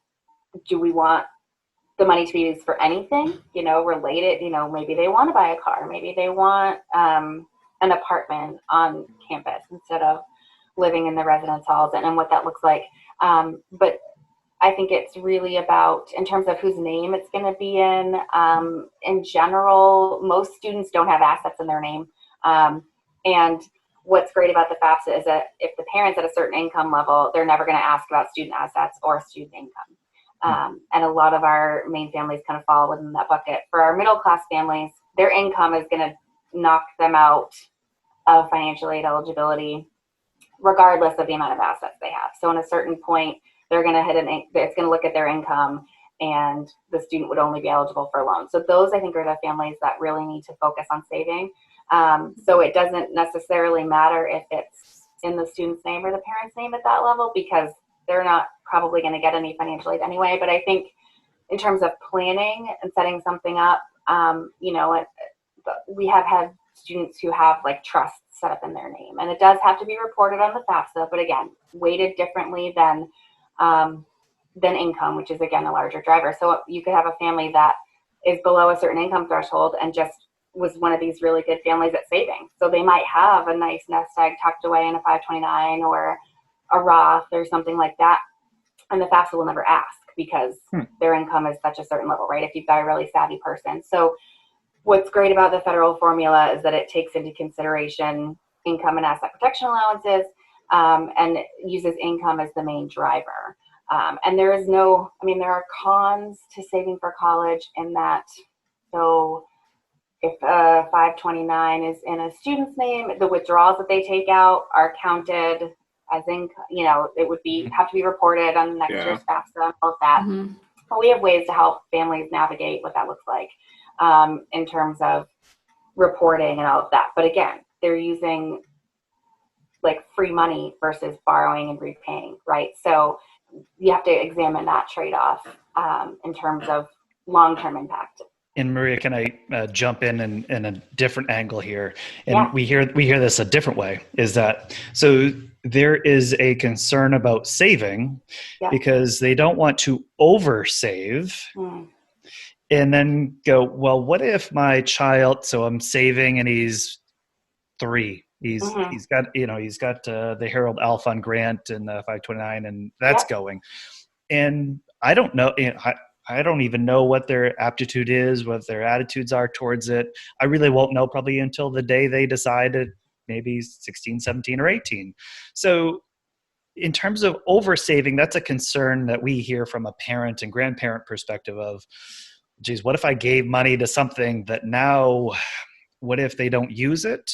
do we want the money to be used for anything, related, maybe they want to buy a car, maybe they want an apartment on campus instead of living in the residence halls, and what that looks like. But I think it's really about, in terms of whose name it's going to be in general, most students don't have assets in their name. And what's great about the FAFSA is that if the parent's at a certain income level, they're never going to ask about student assets or student income. And a lot of our Maine families kind of fall within that bucket. For our middle class families, their income is going to knock them out of financial aid eligibility, regardless of the amount of assets they have. So in a certain point, they're going to it's going to look at their income, and the student would only be eligible for a loan. So those, I think, are the families that really need to focus on saving. So it doesn't necessarily matter if it's in the student's name or the parent's name at that level, because they're not probably going to get any financial aid anyway. But I think in terms of planning and setting something up, we have had students who have like trusts set up in their name, and it does have to be reported on the FAFSA, but again, weighted differently than income, which is again a larger driver. So you could have a family that is below a certain income threshold and just was one of these really good families at saving. So they might have a nice nest egg tucked away in a 529 or a Roth or something like that, and the FAFSA will never ask because their income is such a certain level, right? If you've got a really savvy person. So what's great about the federal formula is that it takes into consideration income and asset protection allowances, and uses income as the main driver. And there are cons to saving for college in that. So if a 529 is in a student's name, the withdrawals that they take out are counted as income. It would have to be reported on the next year's FAFSA, all of that. Mm-hmm. But we have ways to help families navigate what that looks like in terms of reporting and all of that. But again, they're using like free money versus borrowing and repaying, right? So you have to examine that trade-off in terms of long-term impact. And Maria, can I jump in a different angle here? And we hear this a different way, is that, so there is a concern about saving because they don't want to oversave and then go, well, what if my child, so I'm saving and he's 3. He's got the Harold Alfond grant and the 529 and that's going. And I don't know, I don't even know what their aptitude is, what their attitudes are towards it. I really won't know probably until the day they decide at maybe 16, 17, or 18. So in terms of oversaving, that's a concern that we hear from a parent and grandparent perspective of, geez, what if I gave money to something that now, what if they don't use it?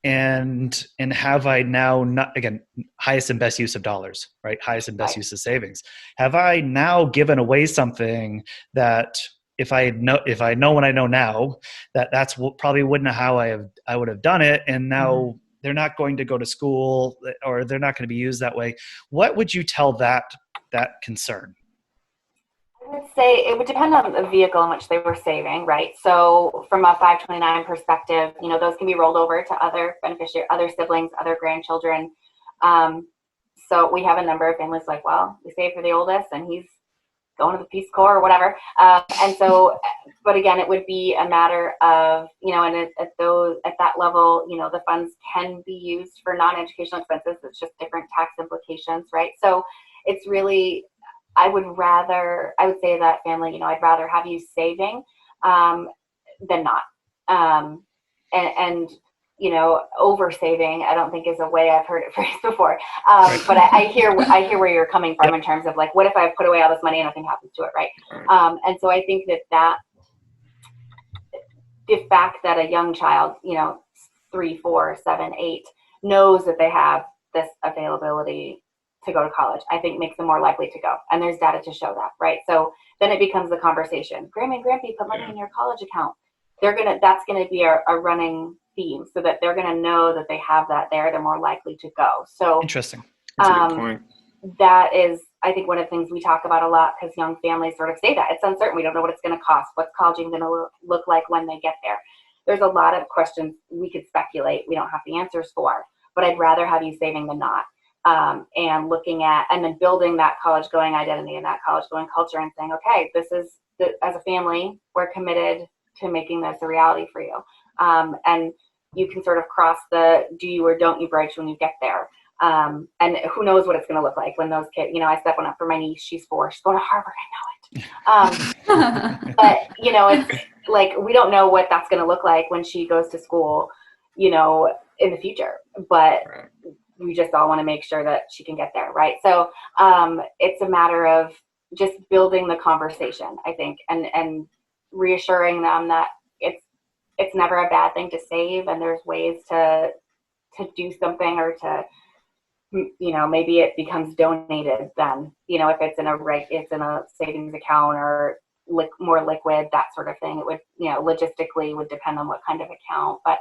And have I now not, again, highest and best use of dollars, right? Highest and best use of savings. Have I now given away something that if I know what I know now, that's probably wouldn't how I would have done it. And now they're not going to go to school or they're not going to be used that way. What would you tell that concern? I would say it would depend on the vehicle in which they were saving, right? So from a 529 perspective, those can be rolled over to other beneficiaries, other siblings, other grandchildren. So we have a number of families like, well, we saved for the oldest and he's going to the Peace Corps or whatever. And so, but again, it would be a matter of, and at that level, the funds can be used for non-educational expenses. It's just different tax implications, right? So it's really, I would say that family, I'd rather have you saving than not. And over saving, I don't think is a way I've heard it phrased before. But I hear where you're coming from in terms of like, what if I put away all this money and nothing happens to it, right? And so I think that the fact that a young child, 3, 4, 7, 8, knows that they have this availability to go to college, I think makes them more likely to go. And there's data to show that, right? So then it becomes the conversation. Grammy and Grampy put money in your college account. That's gonna be a running theme, so that they're gonna know that they have that there. They're more likely to go. So interesting. That's a good point. That is, I think, one of the things we talk about a lot, because young families sort of say that it's uncertain. We don't know what it's gonna cost. What's college even gonna look like when they get there? there's a lot of questions we could speculate. We don't have the answers for, but I'd rather have you saving than not. And looking at, and then building that college going identity and that college going culture and saying, okay, this is as a family, we're committed to making this a reality for you. And you can sort of cross the do you or don't you bridge when you get there. And who knows what it's going to look like when those kids, I set one up for my niece. She's 4. She's going to Harvard. I know it. But, it's like, we don't know what that's going to look like when she goes to school, in the future. But we just all want to make sure that she can get there. Right. So it's a matter of just building the conversation, I think, and reassuring them that it's never a bad thing to save, and there's ways to do something, or to, maybe it becomes donated then, if it's in a savings account or more liquid, that sort of thing. It would, logistically would depend on what kind of account, but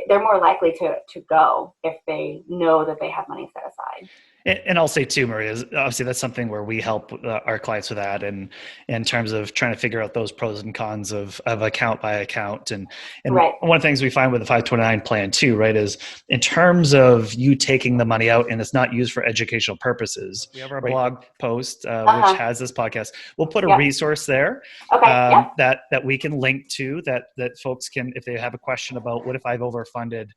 they're more likely to go if they know that they have money set aside. And I'll say too, Maria, is obviously that's something where we help our clients with that, and in terms of trying to figure out those pros and cons of account by account. And right. One of the things we find with the 529 plan too, right, is in terms of you taking the money out and it's not used for educational purposes. We have our blog post, which has this podcast. We'll put a resource there that we can link to, that folks can, if they have a question about what if I've overfunded,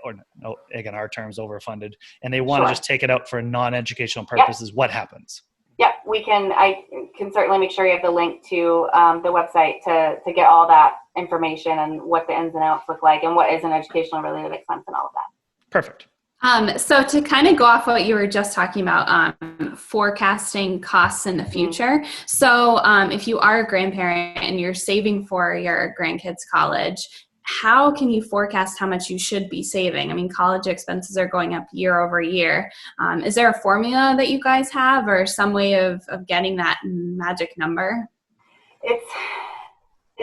or no, again, our terms overfunded, and they want to just take it out for non-educational purposes, what happens? Yeah, I can certainly make sure you have the link to the website to get all that information and what the ins and outs look like and what is an educational related expense and all of that. Perfect. So to kind of go off what you were just talking about, forecasting costs in the future. So if you are a grandparent and you're saving for your grandkids' college, how can you forecast how much you should be saving? I mean, college expenses are going up year over year. Is there a formula that you guys have, or some way of getting that magic number? It's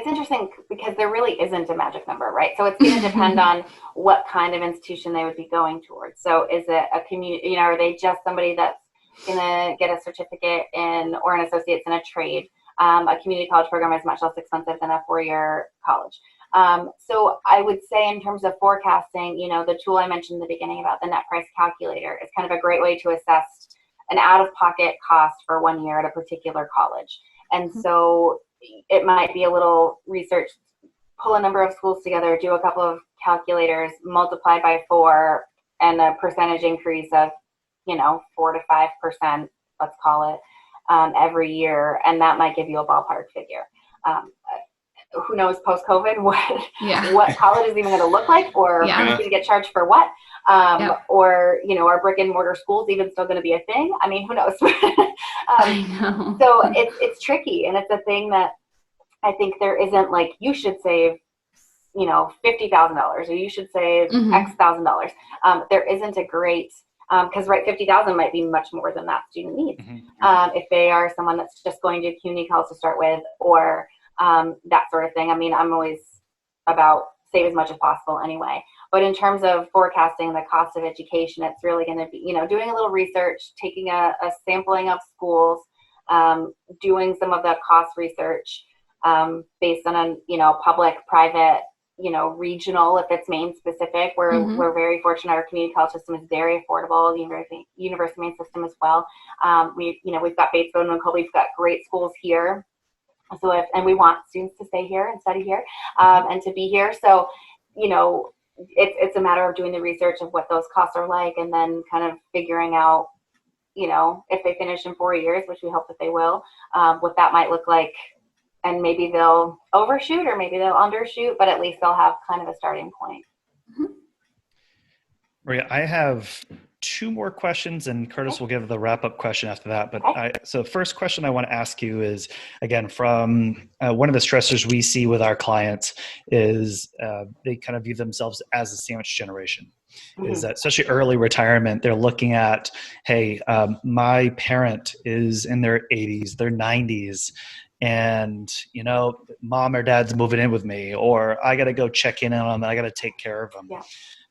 interesting because there really isn't a magic number, right? So it's going to depend on what kind of institution they would be going towards. So is it a community, are they just somebody that's going to get a certificate in, or an associate's in a trade? A community college program is much less expensive than a 4-year college. So I would say, in terms of forecasting, the tool I mentioned in the beginning about the net price calculator is kind of a great way to assess an out-of-pocket cost for 1 year at a particular college. And so it might be a little research, pull a number of schools together, do a couple of calculators, multiply by 4, and a percentage increase of, 4 to 5%, let's call it, every year. And that might give you a ballpark figure. Who knows post-COVID what college is even going to look like, or who's going to get charged for what, or are brick and mortar schools even still going to be a thing? I mean, who knows? I know. So it's tricky, and it's a thing that I think there isn't like you should save, $50,000 or you should save X $1,000. There isn't a great because $50,000 might be much more than that student needs if they are someone that's just going to community college to start with, or that sort of thing. I mean, I'm always about save as much as possible anyway. But in terms of forecasting the cost of education, it's really going to be, doing a little research, taking a sampling of schools, doing some of the cost research based on public, private, regional, if it's Maine specific. We're very fortunate. Our community college system is very affordable. The University of Maine system as well. We've got Bates, Bowdoin, and Colby. We've got great schools here. So and we want students to stay here and study here and to be here. So, it's a matter of doing the research of what those costs are like, and then kind of figuring out, if they finish in 4 years, which we hope that they will, what that might look like. And maybe they'll overshoot or maybe they'll undershoot, but at least they'll have kind of a starting point. Maria, I have 2 more questions, and Curtis will give the wrap-up question after that. But so first question I want to ask you is, again, from one of the stressors we see with our clients is they kind of view themselves as a sandwich generation. Is that especially early retirement, they're looking at, hey, my parent is in their 80s, their 90s, and mom or dad's moving in with me, or I got to go check in on them, I got to take care of them. Yeah.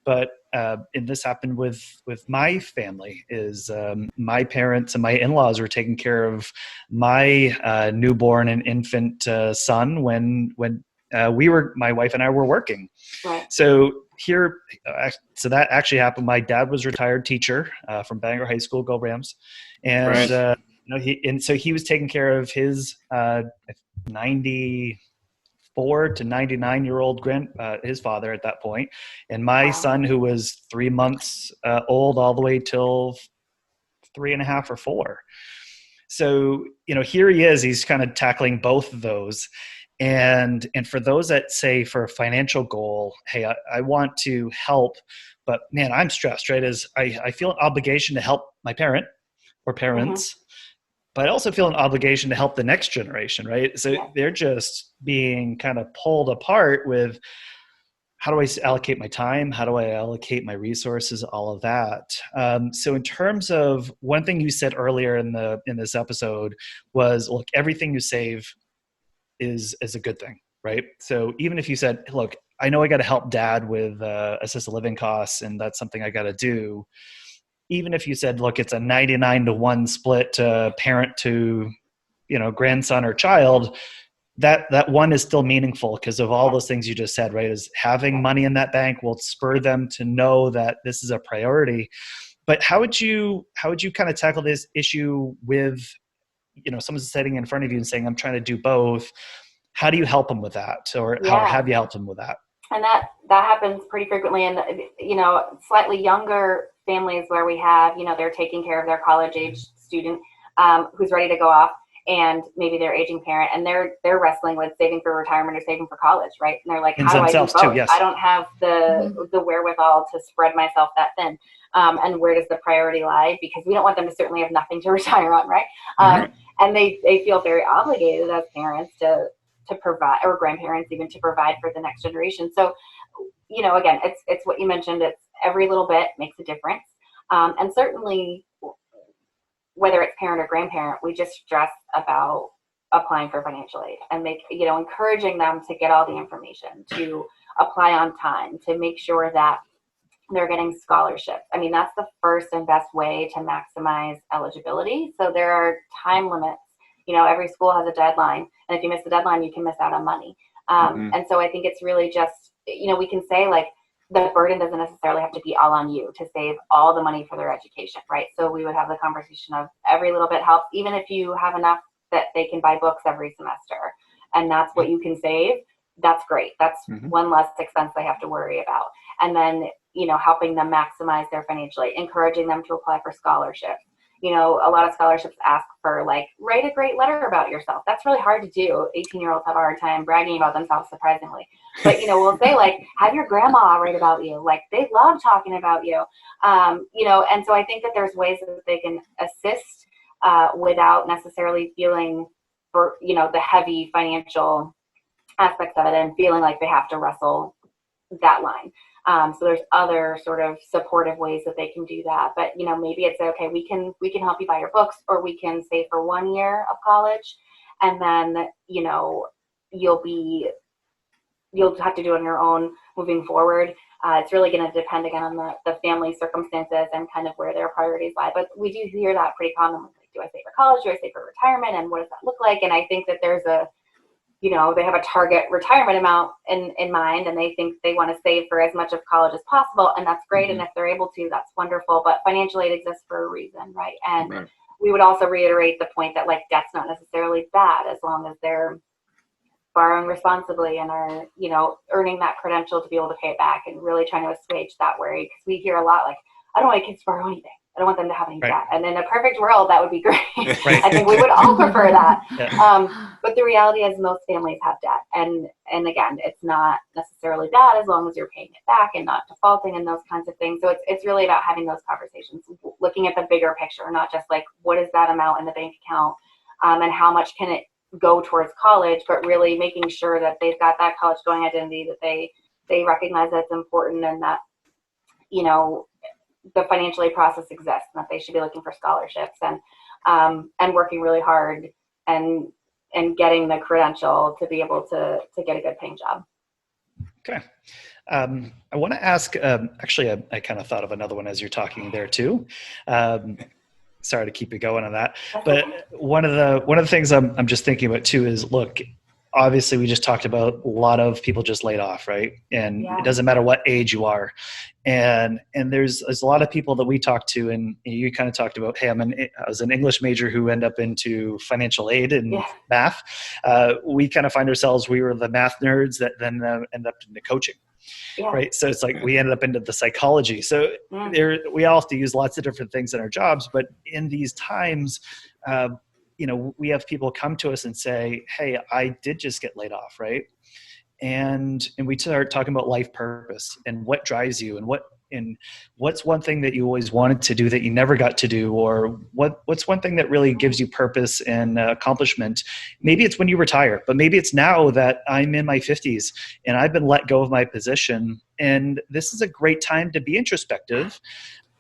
But and this happened with my family. Is my parents and my in-laws were taking care of my newborn and infant son when my wife and I were working. Right. So that actually happened. My dad was a retired teacher from Bangor High School, go Rams. And, Right. so he was taking care of his 94 to 99-year-old his father at that point. And my son, who was 3 months old all the way till 3.5 or 4. So, here he is, he's kind of tackling both of those. And for those that say for a financial goal, hey, I want to help, but man, I'm stressed, right? I feel an obligation to help my parent or parents, but I also feel an obligation to help the next generation, right? So they're just being kind of pulled apart with, how do I allocate my time? How do I allocate my resources? All of that. So in terms of one thing you said earlier in this episode was, look, everything you save is a good thing, right? So even if you said, look, I know I got to help dad with assisted living costs, and that's something I got to do. Even if you said, look, it's a 99-to-1 split, parent to, grandson or child, that one is still meaningful because of all those things you just said, right? Is having money in that bank will spur them to know that this is a priority. But how would you kind of tackle this issue with, someone's sitting in front of you and saying, I'm trying to do both. How do you help them with that? Or how have you helped them with that? And that happens pretty frequently in, slightly younger families where we have, they're taking care of their college age student who's ready to go off, and maybe their aging parent, and they're wrestling with saving for retirement or saving for college, right? And they're like, how do I do both? Too, yes. I don't have the wherewithal to spread myself that thin. And where does the priority lie? Because we don't want them to certainly have nothing to retire on, right? And they feel very obligated as parents to provide, or grandparents even, to provide for the next generation. So, again, it's what you mentioned. It's every little bit makes a difference. And certainly, whether it's parent or grandparent, we just stress about applying for financial aid and encouraging them to get all the information, to apply on time, to make sure that they're getting scholarships. I mean, that's the first and best way to maximize eligibility. So there are time limits. Every school has a deadline, and if you miss the deadline, you can miss out on money. And so I think it's really just, we can say, like, the burden doesn't necessarily have to be all on you to save all the money for their education, right? So we would have the conversation of every little bit helps, even if you have enough that they can buy books every semester, and that's what you can save. That's great. That's one less expense they have to worry about. And then, helping them maximize their financial aid, encouraging them to apply for scholarships. A lot of scholarships ask for, like, write a great letter about yourself. That's really hard to do. 18-year-olds have a hard time bragging about themselves, surprisingly. But, we'll say, like, have your grandma write about you. Like, they love talking about you. And so I think that there's ways that they can assist without necessarily feeling for, the heavy financial aspects of it and feeling like they have to wrestle that line. So there's other sort of supportive ways that they can do that. But, maybe it's okay, we can help you buy your books, or we can save for 1 year of college. And then, you'll have to do it on your own moving forward. It's really going to depend, again, on the family circumstances and kind of where their priorities lie. But we do hear that pretty commonly. Like, do I save for college? Do I save for retirement? And what does that look like? And I think that there's they have a target retirement amount in mind, and they think they want to save for as much of college as possible, and that's great. And if they're able to, that's wonderful. But financial aid exists for a reason, right? And we would also reiterate the point that, like, debt's not necessarily bad as long as they're borrowing responsibly and are, earning that credential to be able to pay it back, and really trying to assuage that worry. Because we hear a lot, like, I don't want my kids to borrow anything. I don't want them to have any debt. And in a perfect world, that would be great. I think we would all prefer that. But the reality is most families have debt. And again, it's not necessarily bad as long as you're paying it back and not defaulting and those kinds of things. So it's really about having those conversations, looking at the bigger picture, not just like, what is that amount in the bank account, and how much can it go towards college, but really making sure that they've got that college going identity, that they recognize that it's important, and that, the financial aid process exists, and that they should be looking for scholarships and working really hard and getting the credential to be able to get a good paying job. Okay. I want to ask, actually, I kind of thought of another one as you're talking there too. Sorry to keep you going on that, but one of the things I'm just thinking about too is, look, obviously we just talked about a lot of people just laid off, right? And it doesn't matter what age you are. And there's a lot of people that we talk to, and you kind of talked about, hey, I was an English major who ended up into financial aid and math. We kind of find ourselves, we were the math nerds that then end up into coaching. Right. So it's like we ended up into the psychology. So we all have to use lots of different things in our jobs. But in these times, we have people come to us and say, hey, I did just get laid off. Right. And we start talking about life purpose and what drives you, and what's one thing that you always wanted to do that you never got to do, or what's one thing that really gives you purpose and accomplishment. Maybe it's when you retire, but maybe it's now that I'm in my 50s and I've been let go of my position, and this is a great time to be introspective.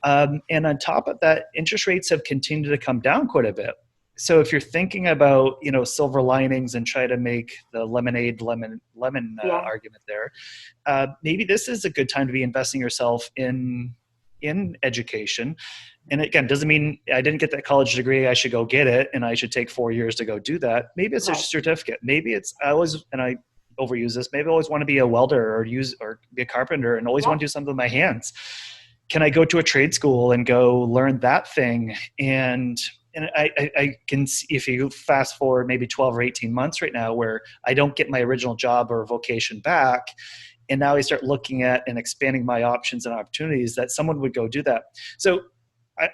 And on top of that, interest rates have continued to come down quite a bit. So if you're thinking about, silver linings and try to make the lemonade lemon argument there, maybe this is a good time to be investing yourself in education. And again, doesn't mean I didn't get that college degree, I should go get it and I should take 4 years to go do that. Maybe it's a certificate. Maybe it's I overuse this. Maybe I always want to be a welder or be a carpenter and always want to do something with my hands. Can I go to a trade school and go learn that thing? And I can see, if you fast forward maybe 12 or 18 months right now where I don't get my original job or vocation back, and now I start looking at and expanding my options and opportunities, that someone would go do that. So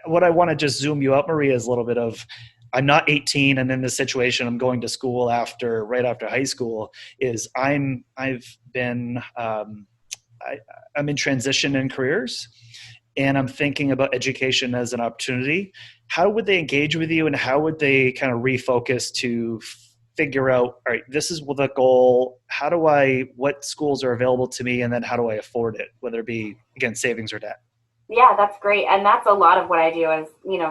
what I want to just zoom you out, Maria, is a little bit of, I'm not 18 and in this situation, I'm going to school right after high school, is I'm in transition in careers. And I'm thinking about education as an opportunity. How would they engage with you, and how would they kind of refocus to figure out, all right, this is the goal. What schools are available to me, and then how do I afford it, whether it be, again, savings or debt? Yeah, that's great. And that's a lot of what I do as,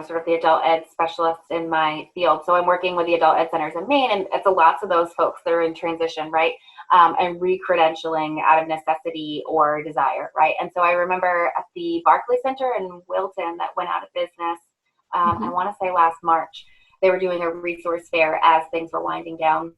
sort of the adult ed specialist in my field. So I'm working with the adult ed centers in Maine, and it's lots of those folks that are in transition, right? And re-credentialing out of necessity or desire, right? And so I remember at the Barclay Center in Wilton that went out of business, I want to say last March, they were doing a resource fair as things were winding down.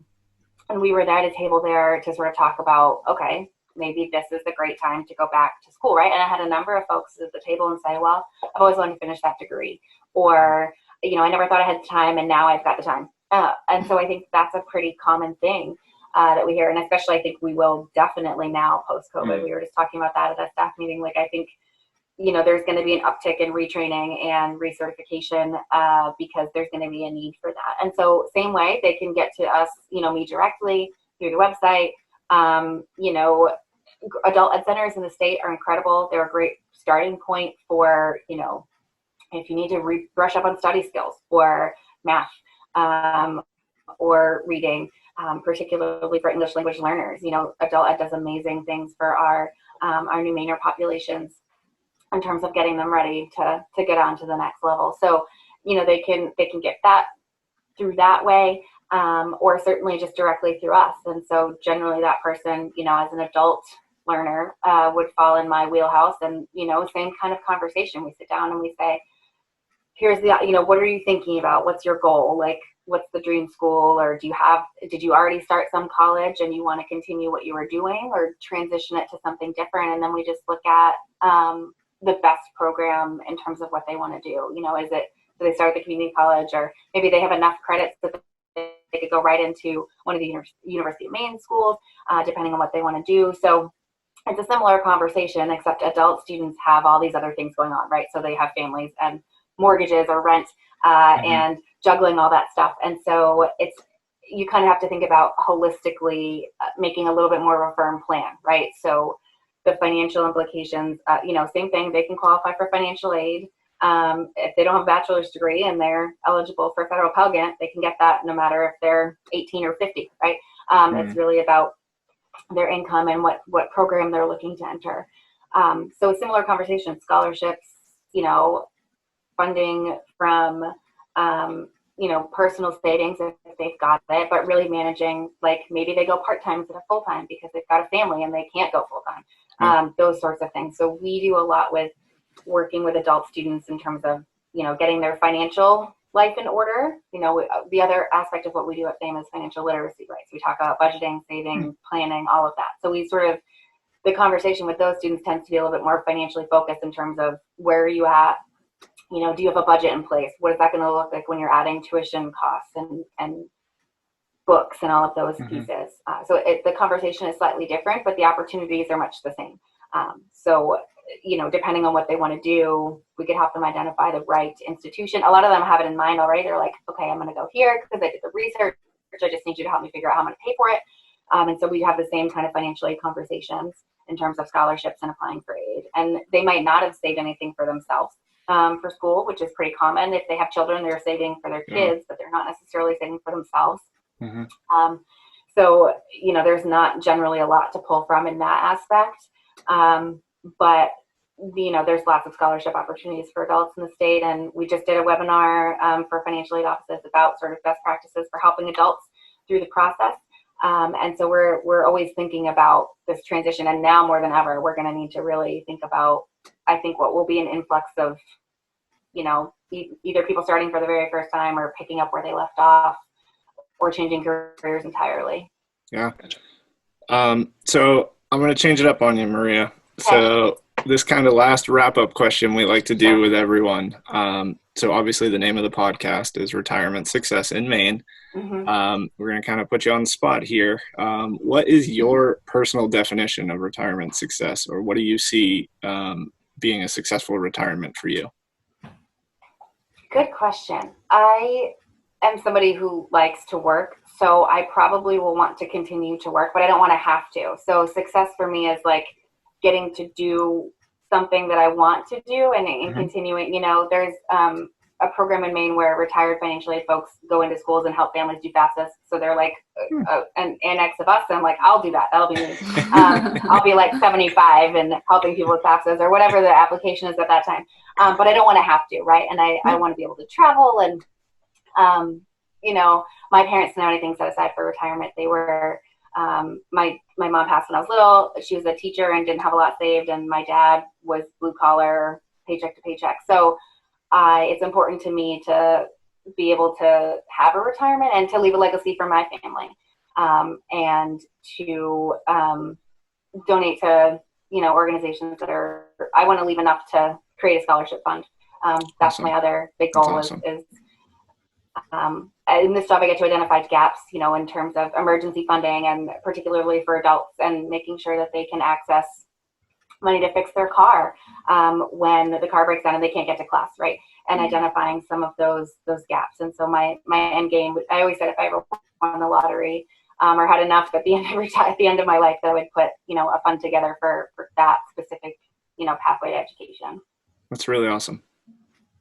And we were at a table there to sort of talk about, okay, maybe this is the great time to go back to school, right? And I had a number of folks at the table and say, well, I've always wanted to finish that degree. Or, I never thought I had the time and now I've got the time. And so I think that's a pretty common thing that we hear. And especially I think we will definitely now post-COVID. We were just talking about that at a staff meeting. Like, I think, there's going to be an uptick in retraining and recertification because there's going to be a need for that. And so same way they can get to us, me directly through the website. Adult ed centers in the state are incredible. They're a great starting point for, if you need to brush up on study skills or math or reading, particularly for English language learners. Adult ed does amazing things for our new Mainer populations in terms of getting them ready to get on to the next level. So, they can get that through that way, or certainly just directly through us. And so generally that person, as an adult learner would fall in my wheelhouse, and, same kind of conversation. We sit down and we say, here's the, what are you thinking about? What's your goal? Like, what's the dream school? Or did you already start some college and you want to continue what you were doing or transition it to something different? And then we just look at the best program in terms of what they want to do. Do they start at the community college, or maybe they have enough credits that they could go right into one of the University of Maine schools, depending on what they want to do. So it's a similar conversation, except adult students have all these other things going on, right? So they have families and mortgages or rent and juggling all that stuff. And so you kind of have to think about holistically making a little bit more of a firm plan, right? So the financial implications, same thing, they can qualify for financial aid. If they don't have a bachelor's degree and they're eligible for federal Pell Grant, they can get that no matter if they're 18 or 50, right? It's really about their income and what program they're looking to enter. So a similar conversation, scholarships, funding from, personal savings if they've got it, but really managing, like maybe they go part-time instead of full-time because they've got a family and they can't go full-time, those sorts of things. So we do a lot with working with adult students in terms of, getting their financial life in order. The other aspect of what we do at FAME is financial literacy, right? So we talk about budgeting, saving, planning, all of that. So the conversation with those students tends to be a little bit more financially focused in terms of where are you at? Do you have a budget in place? What is that going to look like when you're adding tuition costs and books and all of those pieces? So the conversation is slightly different, but the opportunities are much the same. So depending on what they want to do, we could help them identify the right institution. A lot of them have it in mind already. They're like, okay, I'm going to go here because I did the research. I just need you to help me figure out how I'm going to pay for it. And so we have the same kind of financial aid conversations in terms of scholarships and applying for aid. And they might not have saved anything for themselves for school, which is pretty common. If they have children, they're saving for their kids, but they're not necessarily saving for themselves. So, there's not generally a lot to pull from in that aspect. But, there's lots of scholarship opportunities for adults in the state. And we just did a webinar for financial aid offices about sort of best practices for helping adults through the process. And so we're always thinking about this transition. And now more than ever, we're going to need to really think about, I think, what will be an influx of, either people starting for the very first time or picking up where they left off or changing careers entirely. Yeah. So I'm going to change it up on you, Maria. Okay. So this kind of last wrap-up question we like to do with everyone. So obviously the name of the podcast is Retirement Success in Maine. We're going to kind of put you on the spot here. What is your personal definition of retirement success, or what do you see being a successful retirement for you? Good question. I am somebody who likes to work, so I probably will want to continue to work, but I don't want to have to. So success for me is like getting to do something that I want to do and continuing. There's a program in Maine where retired financial aid folks go into schools and help families do FAFSA. So they're like an annex of us. And I'm like, I'll do that. That'll be me. I'll be like 75 and helping people with FAFSAs or whatever the application is at that time. But I don't want to have to, right? And I want to be able to travel. And, my parents didn't have anything set aside for retirement. They were, my mom passed when I was little. She was a teacher and didn't have a lot saved. And my dad was blue collar, paycheck to paycheck. So it's important to me to be able to have a retirement and to leave a legacy for my family, and to donate to organizations that I want to leave enough to create a scholarship fund. That's awesome. My other big goal. That's awesome. is in this job I get to identify gaps, in terms of emergency funding, and particularly for adults, and making sure that they can access money to fix their car when the car breaks down and they can't get to class, right? And identifying some of those gaps. And so my end game, I always said if I ever won the lottery or had enough at the end of my life, that I would put a fund together for that specific pathway to education. That's really awesome.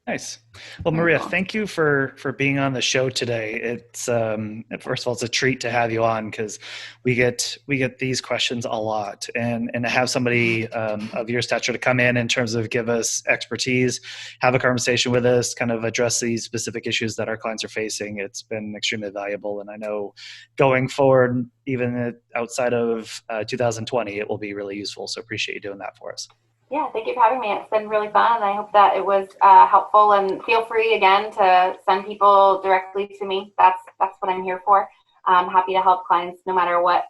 Nice. Well, Maria, thank you for being on the show today. It's first of all, it's a treat to have you on because we get these questions a lot, and to have somebody of your stature to come in terms of give us expertise, have a conversation with us, kind of address these specific issues that our clients are facing. It's been extremely valuable, and I know going forward, even outside of 2020, it will be really useful. So appreciate you doing that for us. Yeah, thank you for having me. It's been really fun. I hope that it was helpful, and feel free again to send people directly to me. That's what I'm here for. I'm happy to help clients no matter what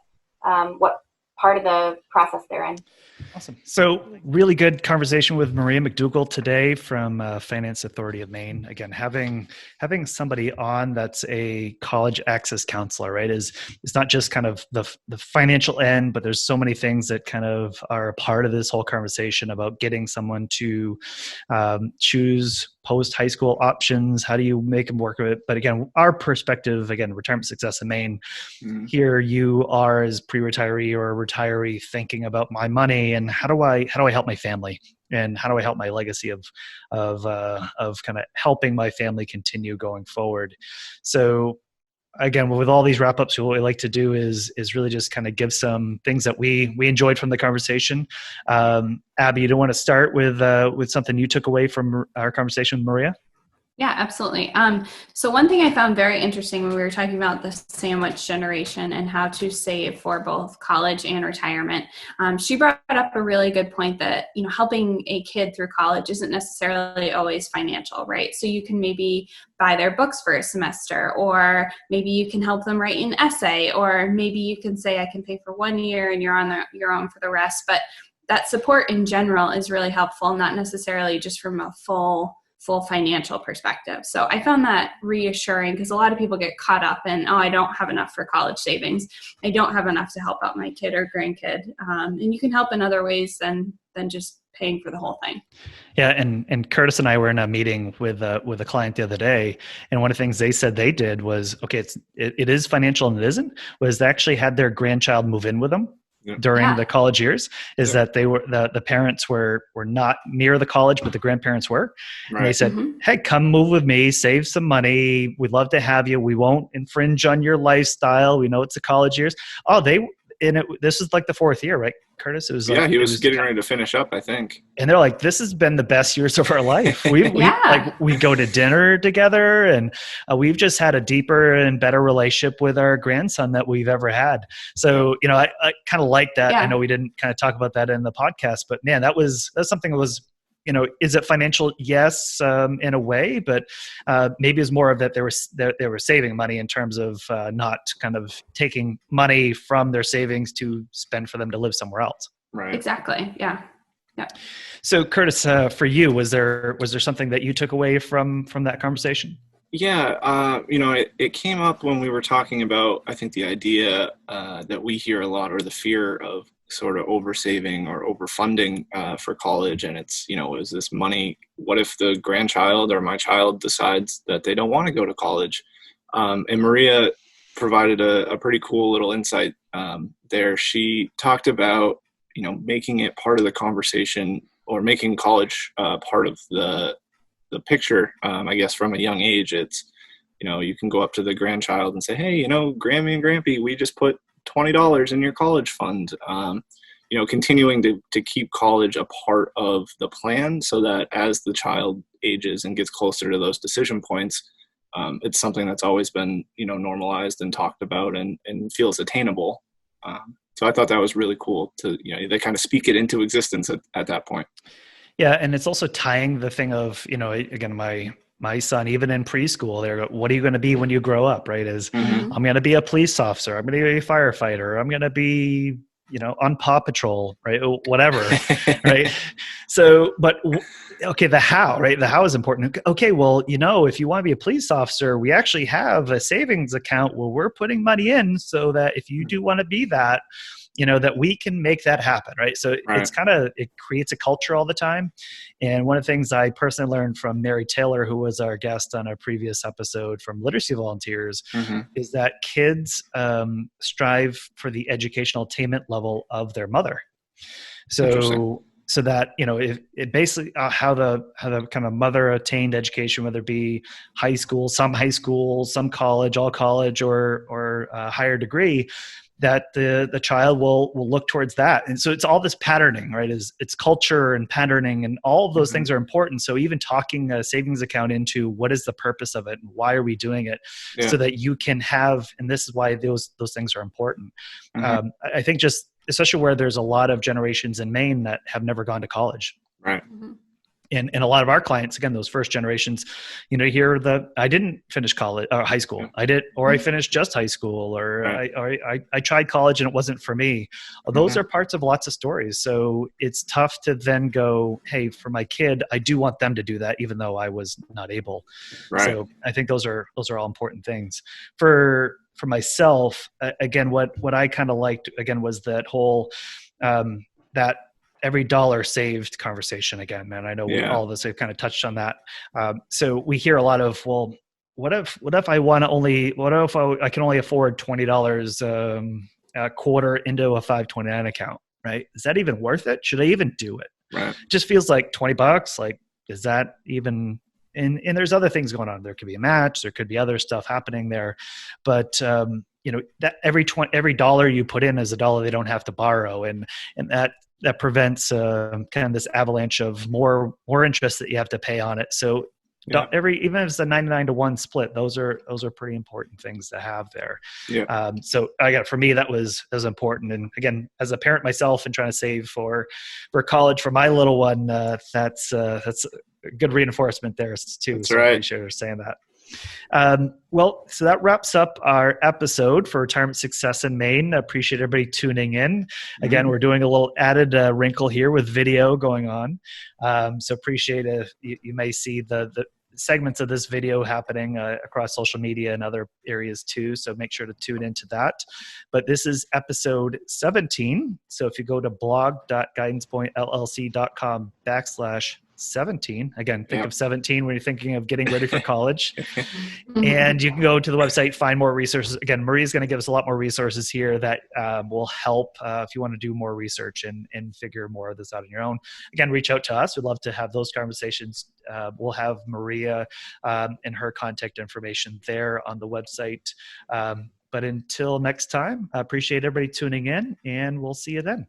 part of the process they're in. Awesome. So really good conversation with Maria MacDougal today from Finance Authority of Maine. Again, having somebody on that's a college access counselor, right, is not just kind of the financial end, but there's so many things that kind of are a part of this whole conversation about getting someone to choose post-high school options. How do you make them work with it? But again, our perspective, again, retirement success in Maine, here you are as pre-retiree or a retiree thinking about my money and how do I help my family, and how do I help my legacy of kind of helping my family continue going forward. So again, with all these wrap-ups, what we like to do is really just kind of give some things that we enjoyed from the conversation. Abby, you don't want to start with something you took away from our conversation with Maria? Yeah, absolutely. So one thing I found very interesting when we were talking about the sandwich generation and how to save for both college and retirement, she brought up a really good point that, helping a kid through college isn't necessarily always financial, right? So you can maybe buy their books for a semester, or maybe you can help them write an essay, or maybe you can say, I can pay for 1 year and you're on your own for the rest. But that support in general is really helpful, not necessarily just from a full financial perspective. So I found that reassuring, because a lot of people get caught up in, I don't have enough for college savings. I don't have enough to help out my kid or grandkid. And you can help in other ways than just paying for the whole thing. Yeah, and Curtis and I were in a meeting with a client the other day, and one of the things they said they did was, okay, it is financial and it isn't, was they actually had their grandchild move in with them during the college years, is that they were the parents were not near the college, but the grandparents were. Right. And they said, hey, come move with me, save some money. We'd love to have you. We won't infringe on your lifestyle. We know it's the college years. This is like the 4th year, right, Curtis? It was he was getting ready to finish up, I think. And they're like, this has been the best years of our life. We go to dinner together, and we've just had a deeper and better relationship with our grandson that we've ever had. So, I kind of like that. Yeah. I know we didn't kind of talk about that in the podcast, but man, that's something that was, is it financial? Yes, in a way, but maybe it's more of that they were saving money in terms of not kind of taking money from their savings to spend for them to live somewhere else. Right. Exactly. Yeah. Yeah. So Curtis, for you, was there something that you took away from that conversation? Yeah. It came up when we were talking about, I think, the idea that we hear a lot, or the fear of sort of oversaving or overfunding for college. And it's, is this money, what if the grandchild or my child decides that they don't want to go to college? And Maria provided a pretty cool little insight there. She talked about, making it part of the conversation, or making college part of the picture, I guess, from a young age. It's, you can go up to the grandchild and say, hey, Grammy and Grampy, we just put $20 in your college fund. Continuing to keep college a part of the plan, so that as the child ages and gets closer to those decision points, it's something that's always been, normalized and talked about and feels attainable. So I thought that was really cool to, they kind of speak it into existence at that point. Yeah. And it's also tying the thing of, again, my son, even in preschool, they're, what are you going to be when you grow up, right? I'm going to be a police officer. I'm going to be a firefighter. I'm going to be, on Paw Patrol, right? Whatever, right? So, but okay, the how, right? The how is important. Okay, well, if you want to be a police officer, we actually have a savings account where we're putting money in so that if you do want to be that, that we can make that happen, right? So it's it creates a culture all the time. And one of the things I personally learned from Mary Taylor, who was our guest on a previous episode from Literacy Volunteers, is that kids strive for the educational attainment level of their mother. So that, it basically how the kind of mother attained education, whether it be high school, some college, all college, or higher degree, that the child will look towards that. And so it's all this patterning, right? It's culture and patterning, and all of those things are important. So even talking a savings account into what is the purpose of it and why are we doing it, so that you can have, and this is why those things are important. I think just, especially where there's a lot of generations in Maine that have never gone to college. Right. And a lot of our clients, again, those first generations, hear I didn't finish college or high school. I did, or I finished just high school, or I tried college and it wasn't for me. Those are parts of lots of stories. So it's tough to then go, hey, for my kid, I do want them to do that, even though I was not able. Right. So I think those are all important things. For myself, again, what I kind of liked, again, was that whole, that every dollar saved conversation again. And I know all of us have kind of touched on that. So we hear a lot of, well, what if I I can only afford $20 a quarter into a 529 account, right? Is that even worth it? Should I even do it? Right. It just feels like $20. Like, is that even, and there's other things going on. There could be a match, there could be other stuff happening there, but that every dollar you put in is a dollar they don't have to borrow. And that prevents kind of this avalanche of more interest that you have to pay on it. So Yeah. Even if it's a 99-to-1 split, those are pretty important things to have there. Yeah. So for me, that was important. And again, as a parent myself and trying to save for college for my little one, that's a good reinforcement there too. That's so right. I appreciate her saying that. So that wraps up our episode for Retirement Success in Maine. I appreciate everybody tuning in. Again, we're doing a little added wrinkle here with video going on. So appreciate it. You may see the segments of this video happening across social media and other areas too. So make sure to tune into that. But this is episode 17. So if you go to blog.guidancepointllc.com/17. Again, think of 17 when you're thinking of getting ready for college. And you can go to the website, find more resources. Again, Maria's going to give us a lot more resources here that will help if you want to do more research and figure more of this out on your own. Again, reach out to us. We'd love to have those conversations. We'll have Maria and her contact information there on the website. But until next time, I appreciate everybody tuning in, and we'll see you then.